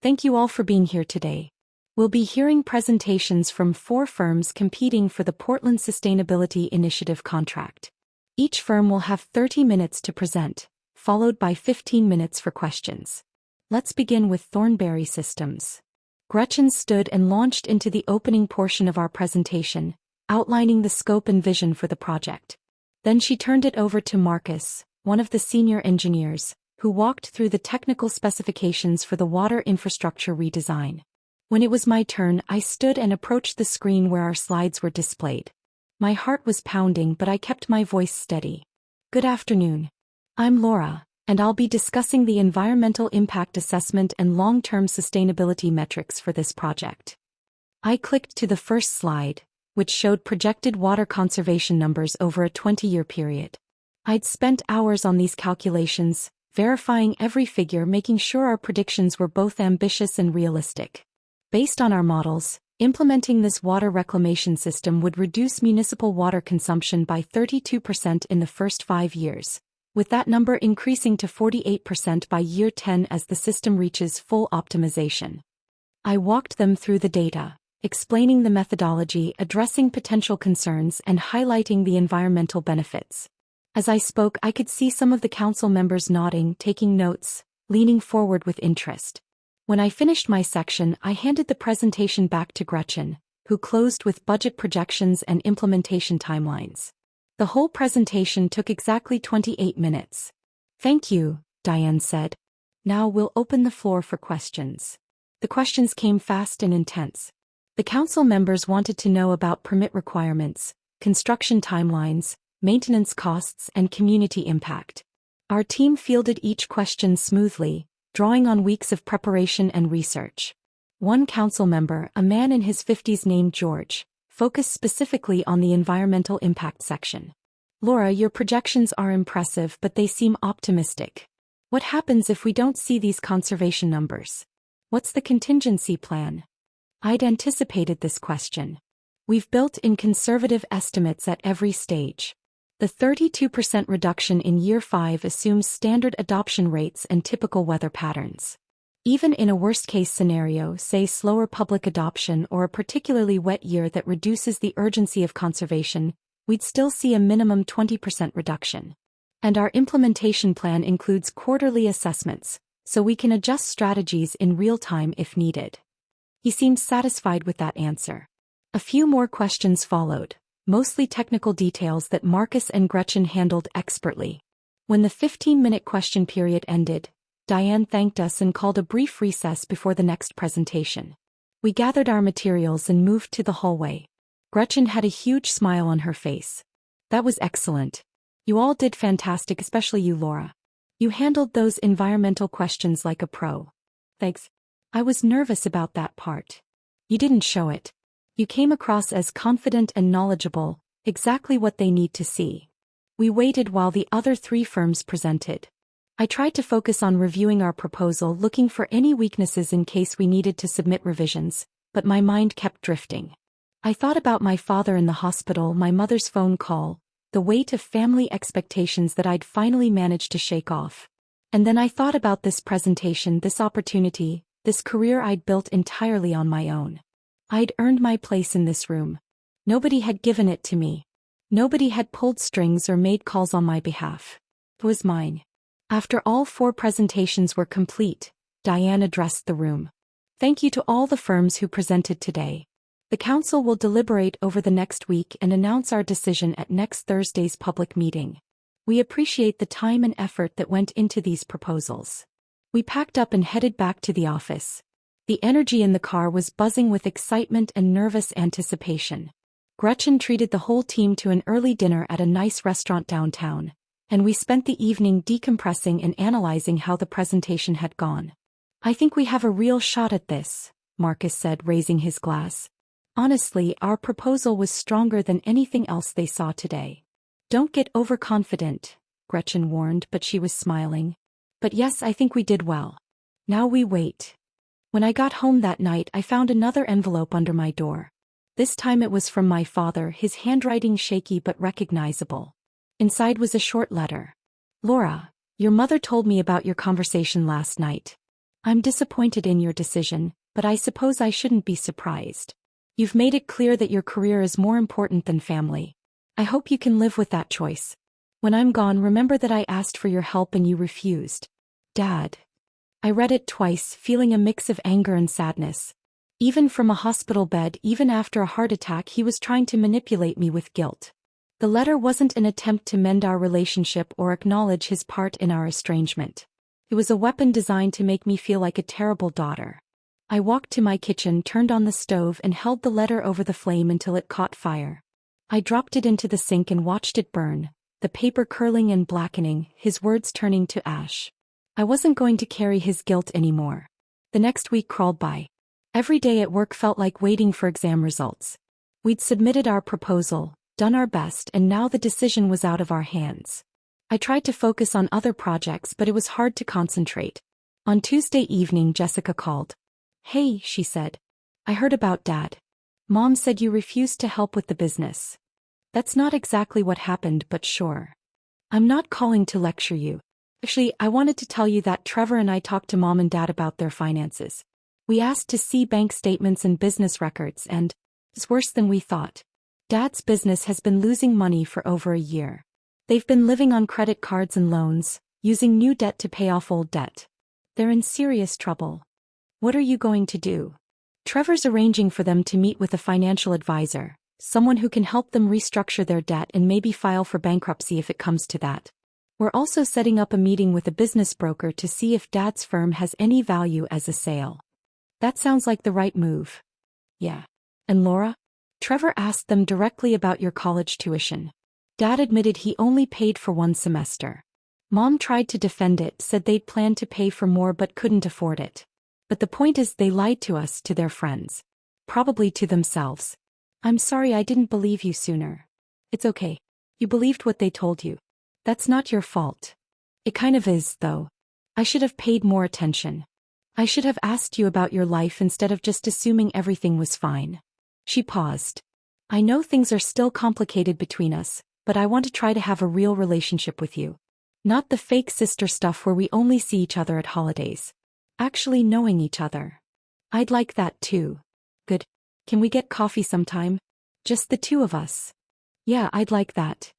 Thank you all for being here today. We'll be hearing presentations from 4 firms competing for the Portland Sustainability Initiative contract. Each firm will have 30 minutes to present, followed by 15 minutes for questions. Let's begin with Thornberry Systems. Gretchen stood and launched into the opening portion of our presentation, outlining the scope and vision for the project. Then she turned it over to Marcus, one of the senior engineers, who walked through the technical specifications for the water infrastructure redesign. When it was my turn, I stood and approached the screen where our slides were displayed. My heart was pounding, but I kept my voice steady. Good afternoon. I'm Laura, and I'll be discussing the environmental impact assessment and long-term sustainability metrics for this project. I clicked to the first slide, which showed projected water conservation numbers over a 20-year period. I'd spent hours on these calculations, verifying every figure, making sure our predictions were both ambitious and realistic. Based on our models, implementing this water reclamation system would reduce municipal water consumption by 32% in the first 5 years, with that number increasing to 48% by year 10 as the system reaches full optimization. I walked them through the data, explaining the methodology, addressing potential concerns, and highlighting the environmental benefits. As I spoke, I could see some of the council members nodding, taking notes, leaning forward with interest. When I finished my section, I handed the presentation back to Gretchen, who closed with budget projections and implementation timelines. The whole presentation took exactly 28 minutes. Thank you, Diane said. Now we'll open the floor for questions. The questions came fast and intense. The council members wanted to know about permit requirements, construction timelines, maintenance costs, and community impact. Our team fielded each question smoothly, drawing on weeks of preparation and research. One council member, a man in his 50s named George, focused specifically on the environmental impact section. Laura, your projections are impressive, but they seem optimistic. What happens if we don't see these conservation numbers? What's the contingency plan? I'd anticipated this question. We've built in conservative estimates at every stage. The 32% reduction in year 5 assumes standard adoption rates and typical weather patterns. Even in a worst-case scenario, say slower public adoption or a particularly wet year that reduces the urgency of conservation, we'd still see a minimum 20% reduction. And our implementation plan includes quarterly assessments, so we can adjust strategies in real time if needed. He seemed satisfied with that answer. A few more questions followed, mostly technical details that Marcus and Gretchen handled expertly. When the 15-minute question period ended, Diane thanked us and called a brief recess before the next presentation. We gathered our materials and moved to the hallway. Gretchen had a huge smile on her face. That was excellent. You all did fantastic, especially you, Laura. You handled those environmental questions like a pro. Thanks. I was nervous about that part. You didn't show it. You came across as confident and knowledgeable, exactly what they need to see. We waited while the other 3 firms presented. I tried to focus on reviewing our proposal, looking for any weaknesses in case we needed to submit revisions, but my mind kept drifting. I thought about my father in the hospital, my mother's phone call, the weight of family expectations that I'd finally managed to shake off. And then I thought about this presentation, this opportunity, this career I'd built entirely on my own. I'd earned my place in this room. Nobody had given it to me. Nobody had pulled strings or made calls on my behalf. It was mine. After all 4 presentations were complete, Diane addressed the room. Thank you to all the firms who presented today. The council will deliberate over the next week and announce our decision at next Thursday's public meeting. We appreciate the time and effort that went into these proposals. We packed up and headed back to the office. The energy in the car was buzzing with excitement and nervous anticipation. Gretchen treated the whole team to an early dinner at a nice restaurant downtown, and we spent the evening decompressing and analyzing how the presentation had gone. I think we have a real shot at this, Marcus said, raising his glass. Honestly, our proposal was stronger than anything else they saw today. Don't get overconfident, Gretchen warned, but she was smiling. But yes, I think we did well. Now we wait. When I got home that night, I found another envelope under my door. This time it was from my father, his handwriting shaky but recognizable. Inside was a short letter. Laura, your mother told me about your conversation last night. I'm disappointed in your decision, but I suppose I shouldn't be surprised. You've made it clear that your career is more important than family. I hope you can live with that choice. When I'm gone, remember that I asked for your help and you refused. Dad. I read it twice, feeling a mix of anger and sadness. Even from a hospital bed, even after a heart attack, he was trying to manipulate me with guilt. The letter wasn't an attempt to mend our relationship or acknowledge his part in our estrangement. It was a weapon designed to make me feel like a terrible daughter. I walked to my kitchen, turned on the stove, and held the letter over the flame until it caught fire. I dropped it into the sink and watched it burn, the paper curling and blackening, his words turning to ash. I wasn't going to carry his guilt anymore. The next week crawled by. Every day at work felt like waiting for exam results. We'd submitted our proposal, done our best, and now the decision was out of our hands. I tried to focus on other projects, but it was hard to concentrate. On Tuesday evening, Jessica called. Hey, she said. I heard about Dad. Mom said you refused to help with the business. That's not exactly what happened, but sure. I'm not calling to lecture you. Actually, I wanted to tell you that Trevor and I talked to Mom and Dad about their finances. We asked to see bank statements and business records, and it's worse than we thought. Dad's business has been losing money for over a year. They've been living on credit cards and loans, using new debt to pay off old debt. They're in serious trouble. What are you going to do? Trevor's arranging for them to meet with a financial advisor, someone who can help them restructure their debt and maybe file for bankruptcy if it comes to that. We're also setting up a meeting with a business broker to see if Dad's firm has any value as a sale. That sounds like the right move. Yeah. And Laura? Trevor asked them directly about your college tuition. Dad admitted he only paid for one semester. Mom tried to defend it, said they'd planned to pay for more but couldn't afford it. But the point is, they lied to us, to their friends. Probably to themselves. I'm sorry I didn't believe you sooner. It's okay. You believed what they told you. That's not your fault. It kind of is, though. I should have paid more attention. I should have asked you about your life instead of just assuming everything was fine. She paused. I know things are still complicated between us, but I want to try to have a real relationship with you. Not the fake sister stuff where we only see each other at holidays. Actually knowing each other. I'd like that too. Good. Can we get coffee sometime? Just the two of us. Yeah, I'd like that.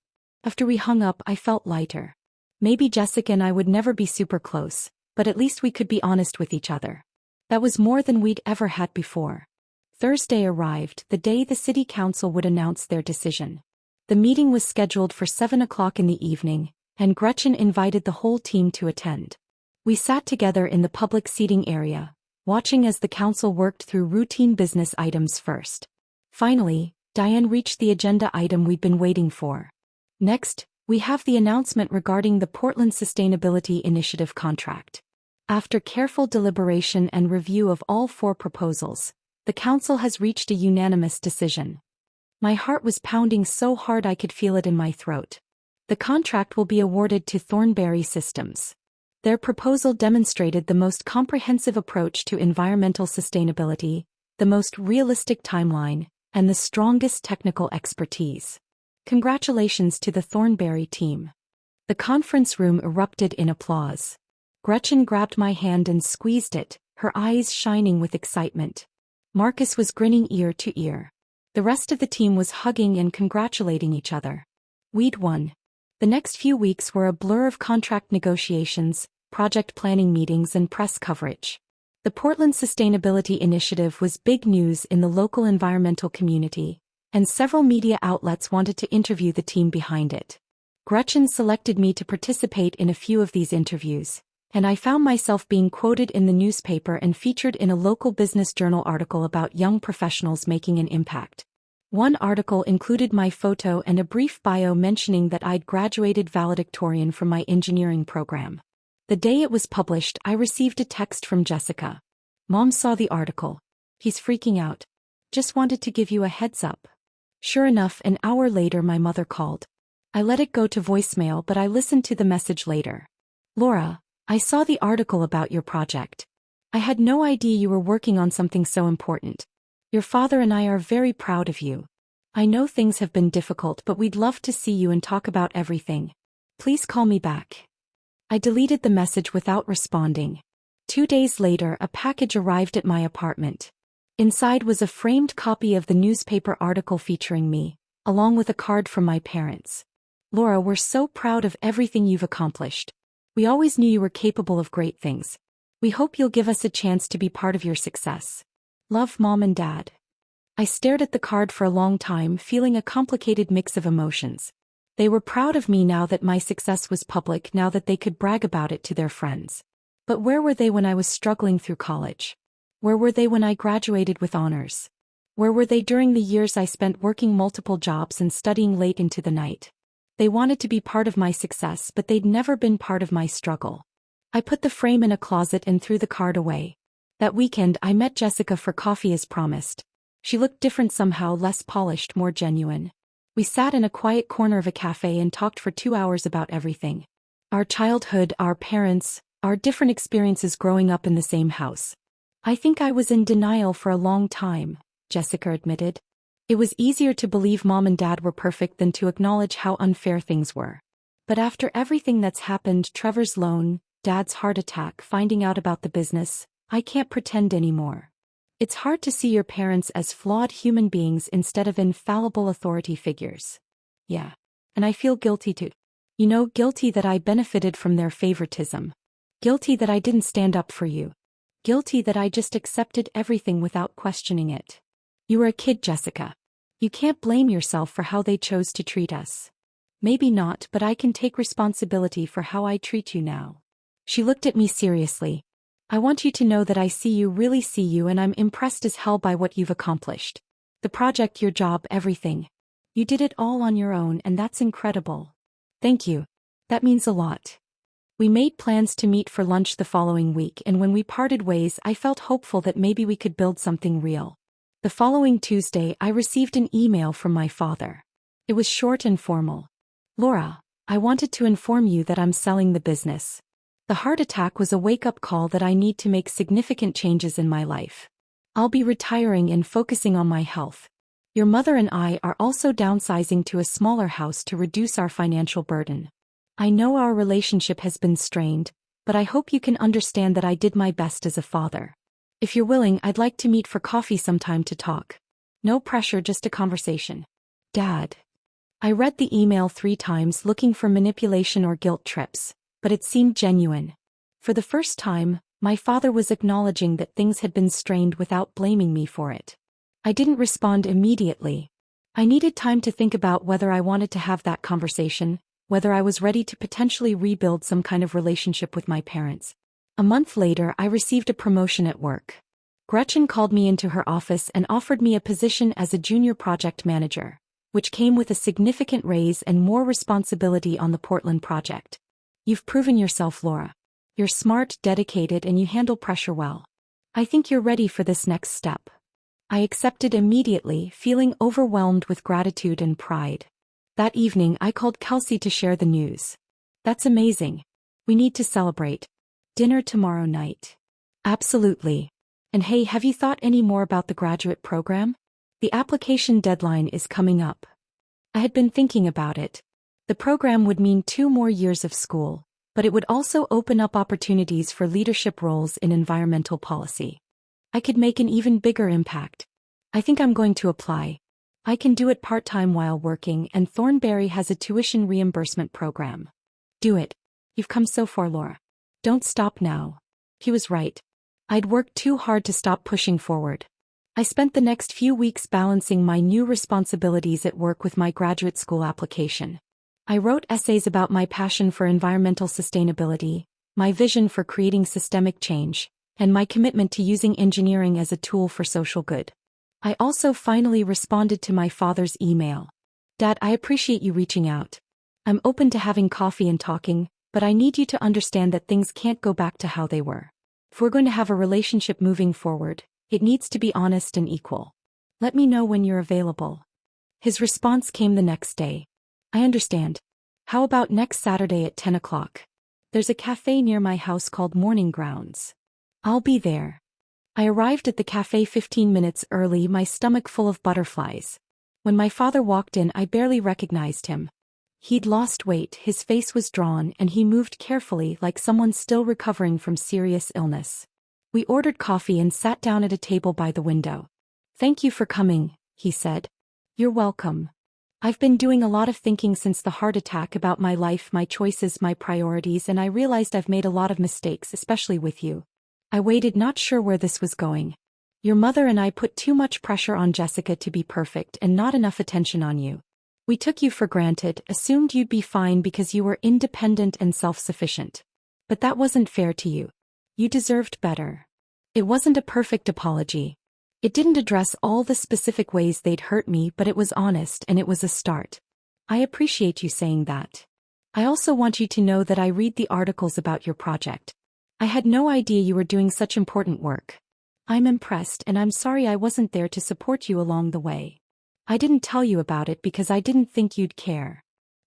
After we hung up, I felt lighter. Maybe Jessica and I would never be super close, but at least we could be honest with each other. That was more than we'd ever had before. Thursday arrived, the day the city council would announce their decision. The meeting was scheduled for 7 o'clock in the evening, and Gretchen invited the whole team to attend. We sat together in the public seating area, watching as the council worked through routine business items first. Finally, Diane reached the agenda item we'd been waiting for. Next, we have the announcement regarding the Portland Sustainability Initiative contract. After careful deliberation and review of all 4 proposals, the council has reached a unanimous decision. My heart was pounding so hard I could feel it in my throat. The contract will be awarded to Thornberry Systems. Their proposal demonstrated the most comprehensive approach to environmental sustainability, the most realistic timeline, and the strongest technical expertise. Congratulations to the Thornberry team. The conference room erupted in applause. Gretchen grabbed my hand and squeezed it, her eyes shining with excitement. Marcus was grinning ear to ear. The rest of the team was hugging and congratulating each other. We'd won. The next few weeks were a blur of contract negotiations, project planning meetings, and press coverage. The Portland Sustainability Initiative was big news in the local environmental community, and several media outlets wanted to interview the team behind it. Gretchen selected me to participate in a few of these interviews, and I found myself being quoted in the newspaper and featured in a local business journal article about young professionals making an impact. One article included my photo and a brief bio mentioning that I'd graduated valedictorian from my engineering program. The day it was published, I received a text from Jessica. Mom saw the article. He's freaking out. Just wanted to give you a heads up. Sure enough, an hour later my mother called. I let it go to voicemail, but I listened to the message later. Laura, I saw the article about your project. I had no idea you were working on something so important. Your father and I are very proud of you. I know things have been difficult, but we'd love to see you and talk about everything. Please call me back. I deleted the message without responding. 2 days later, a package arrived at my apartment. Inside was a framed copy of the newspaper article featuring me, along with a card from my parents. Laura, we're so proud of everything you've accomplished. We always knew you were capable of great things. We hope you'll give us a chance to be part of your success. Love, Mom and Dad. I stared at the card for a long time, feeling a complicated mix of emotions. They were proud of me now that my success was public, now that they could brag about it to their friends. But where were they when I was struggling through college? Where were they when I graduated with honors? Where were they during the years I spent working multiple jobs and studying late into the night? They wanted to be part of my success, but they'd never been part of my struggle. I put the frame in a closet and threw the card away. That weekend, I met Jessica for coffee as promised. She looked different somehow, less polished, more genuine. We sat in a quiet corner of a cafe and talked for 2 hours about everything. Our childhood, our parents, our different experiences growing up in the same house. I think I was in denial for a long time, Jessica admitted. It was easier to believe Mom and Dad were perfect than to acknowledge how unfair things were. But after everything that's happened, Trevor's loan, Dad's heart attack, finding out about the business, I can't pretend anymore. It's hard to see your parents as flawed human beings instead of infallible authority figures. Yeah. And I feel guilty too. Guilty that I benefited from their favoritism. Guilty that I didn't stand up for you. Guilty that I just accepted everything without questioning it. You were a kid, Jessica. You can't blame yourself for how they chose to treat us. Maybe not, but I can take responsibility for how I treat you now. She looked at me seriously. I want you to know that I see you, really see you, and I'm impressed as hell by what you've accomplished. The project, your job, everything. You did it all on your own, and that's incredible. Thank you. That means a lot. We made plans to meet for lunch the following week, and when we parted ways, I felt hopeful that maybe we could build something real. The following Tuesday, I received an email from my father. It was short and formal. Laura, I wanted to inform you that I'm selling the business. The heart attack was a wake-up call that I need to make significant changes in my life. I'll be retiring and focusing on my health. Your mother and I are also downsizing to a smaller house to reduce our financial burden. I know our relationship has been strained, but I hope you can understand that I did my best as a father. If you're willing, I'd like to meet for coffee sometime to talk. No pressure, just a conversation. Dad. I read the email 3 times looking for manipulation or guilt trips, but it seemed genuine. For the first time, my father was acknowledging that things had been strained without blaming me for it. I didn't respond immediately. I needed time to think about whether I wanted to have that conversation, whether I was ready to potentially rebuild some kind of relationship with my parents. A month later, I received a promotion at work. Gretchen called me into her office and offered me a position as a junior project manager, which came with a significant raise and more responsibility on the Portland project. You've proven yourself, Laura. You're smart, dedicated, and you handle pressure well. I think you're ready for this next step. I accepted immediately, feeling overwhelmed with gratitude and pride. That evening, I called Kelsey to share the news. That's amazing. We need to celebrate. Dinner tomorrow night. Absolutely. And hey, have you thought any more about the graduate program? The application deadline is coming up. I had been thinking about it. The program would mean 2 more years of school, but it would also open up opportunities for leadership roles in environmental policy. I could make an even bigger impact. I think I'm going to apply. I can do it part-time while working, and Thornberry has a tuition reimbursement program. Do it. You've come so far, Laura. Don't stop now. He was right. I'd worked too hard to stop pushing forward. I spent the next few weeks balancing my new responsibilities at work with my graduate school application. I wrote essays about my passion for environmental sustainability, my vision for creating systemic change, and my commitment to using engineering as a tool for social good. I also finally responded to my father's email. Dad, I appreciate you reaching out. I'm open to having coffee and talking, but I need you to understand that things can't go back to how they were. If we're going to have a relationship moving forward, it needs to be honest and equal. Let me know when you're available. His response came the next day. I understand. How about next Saturday at 10 o'clock? There's a cafe near my house called Morning Grounds. I'll be there. I arrived at the cafe 15 minutes early, my stomach full of butterflies. When my father walked in, I barely recognized him. He'd lost weight, his face was drawn, and he moved carefully like someone still recovering from serious illness. We ordered coffee and sat down at a table by the window. "Thank you for coming," he said. "You're welcome. I've been doing a lot of thinking since the heart attack about my life, my choices, my priorities, and I realized I've made a lot of mistakes, especially with you." I waited, not sure where this was going. "Your mother and I put too much pressure on Jessica to be perfect and not enough attention on you. We took you for granted, assumed you'd be fine because you were independent and self-sufficient. But that wasn't fair to you. You deserved better." It wasn't a perfect apology. It didn't address all the specific ways they'd hurt me, but it was honest and it was a start. "I appreciate you saying that. I also want you to know that I read the articles about your project. I had no idea you were doing such important work. I'm impressed, and I'm sorry I wasn't there to support you along the way. I didn't tell you about it because I didn't think you'd care."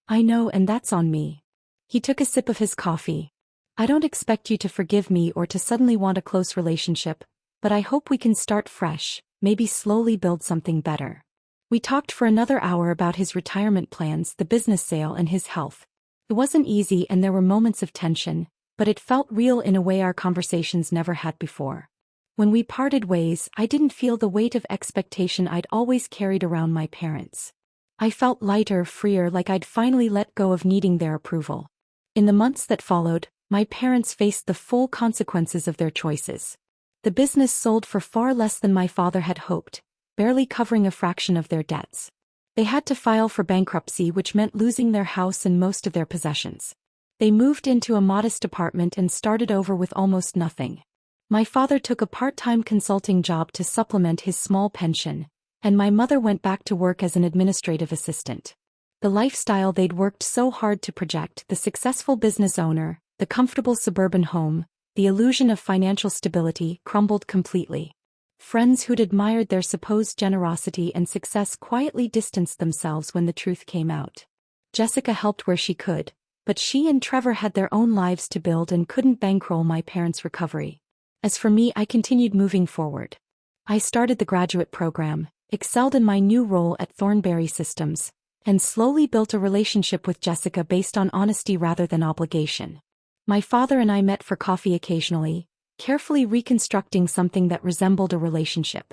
"I know, and that's on me." He took a sip of his coffee. "I don't expect you to forgive me or to suddenly want a close relationship, but I hope we can start fresh, maybe slowly build something better." We talked for another hour about his retirement plans, the business sale, and his health. It wasn't easy and there were moments of tension, but it felt real in a way our conversations never had before. When we parted ways, I didn't feel the weight of expectation I'd always carried around my parents. I felt lighter, freer, like I'd finally let go of needing their approval. In the months that followed, my parents faced the full consequences of their choices. The business sold for far less than my father had hoped, barely covering a fraction of their debts. They had to file for bankruptcy, which meant losing their house and most of their possessions. They moved into a modest apartment and started over with almost nothing. My father took a part-time consulting job to supplement his small pension, and my mother went back to work as an administrative assistant. The lifestyle they'd worked so hard to project, the successful business owner, the comfortable suburban home, the illusion of financial stability, crumbled completely. Friends who'd admired their supposed generosity and success quietly distanced themselves when the truth came out. Jessica helped where she could, but she and Trevor had their own lives to build and couldn't bankroll my parents' recovery. As for me, I continued moving forward. I started the graduate program, excelled in my new role at Thornberry Systems, and slowly built a relationship with Jessica based on honesty rather than obligation. My father and I met for coffee occasionally, carefully reconstructing something that resembled a relationship.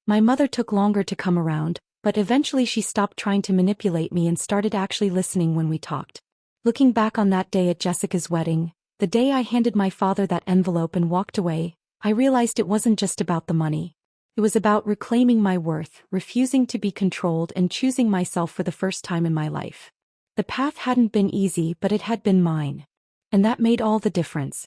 My mother took longer to come around, but eventually she stopped trying to manipulate me and started actually listening when we talked. Looking back on that day at Jessica's wedding, the day I handed my father that envelope and walked away, I realized it wasn't just about the money. It was about reclaiming my worth, refusing to be controlled, and choosing myself for the first time in my life. The path hadn't been easy, but it had been mine. And that made all the difference.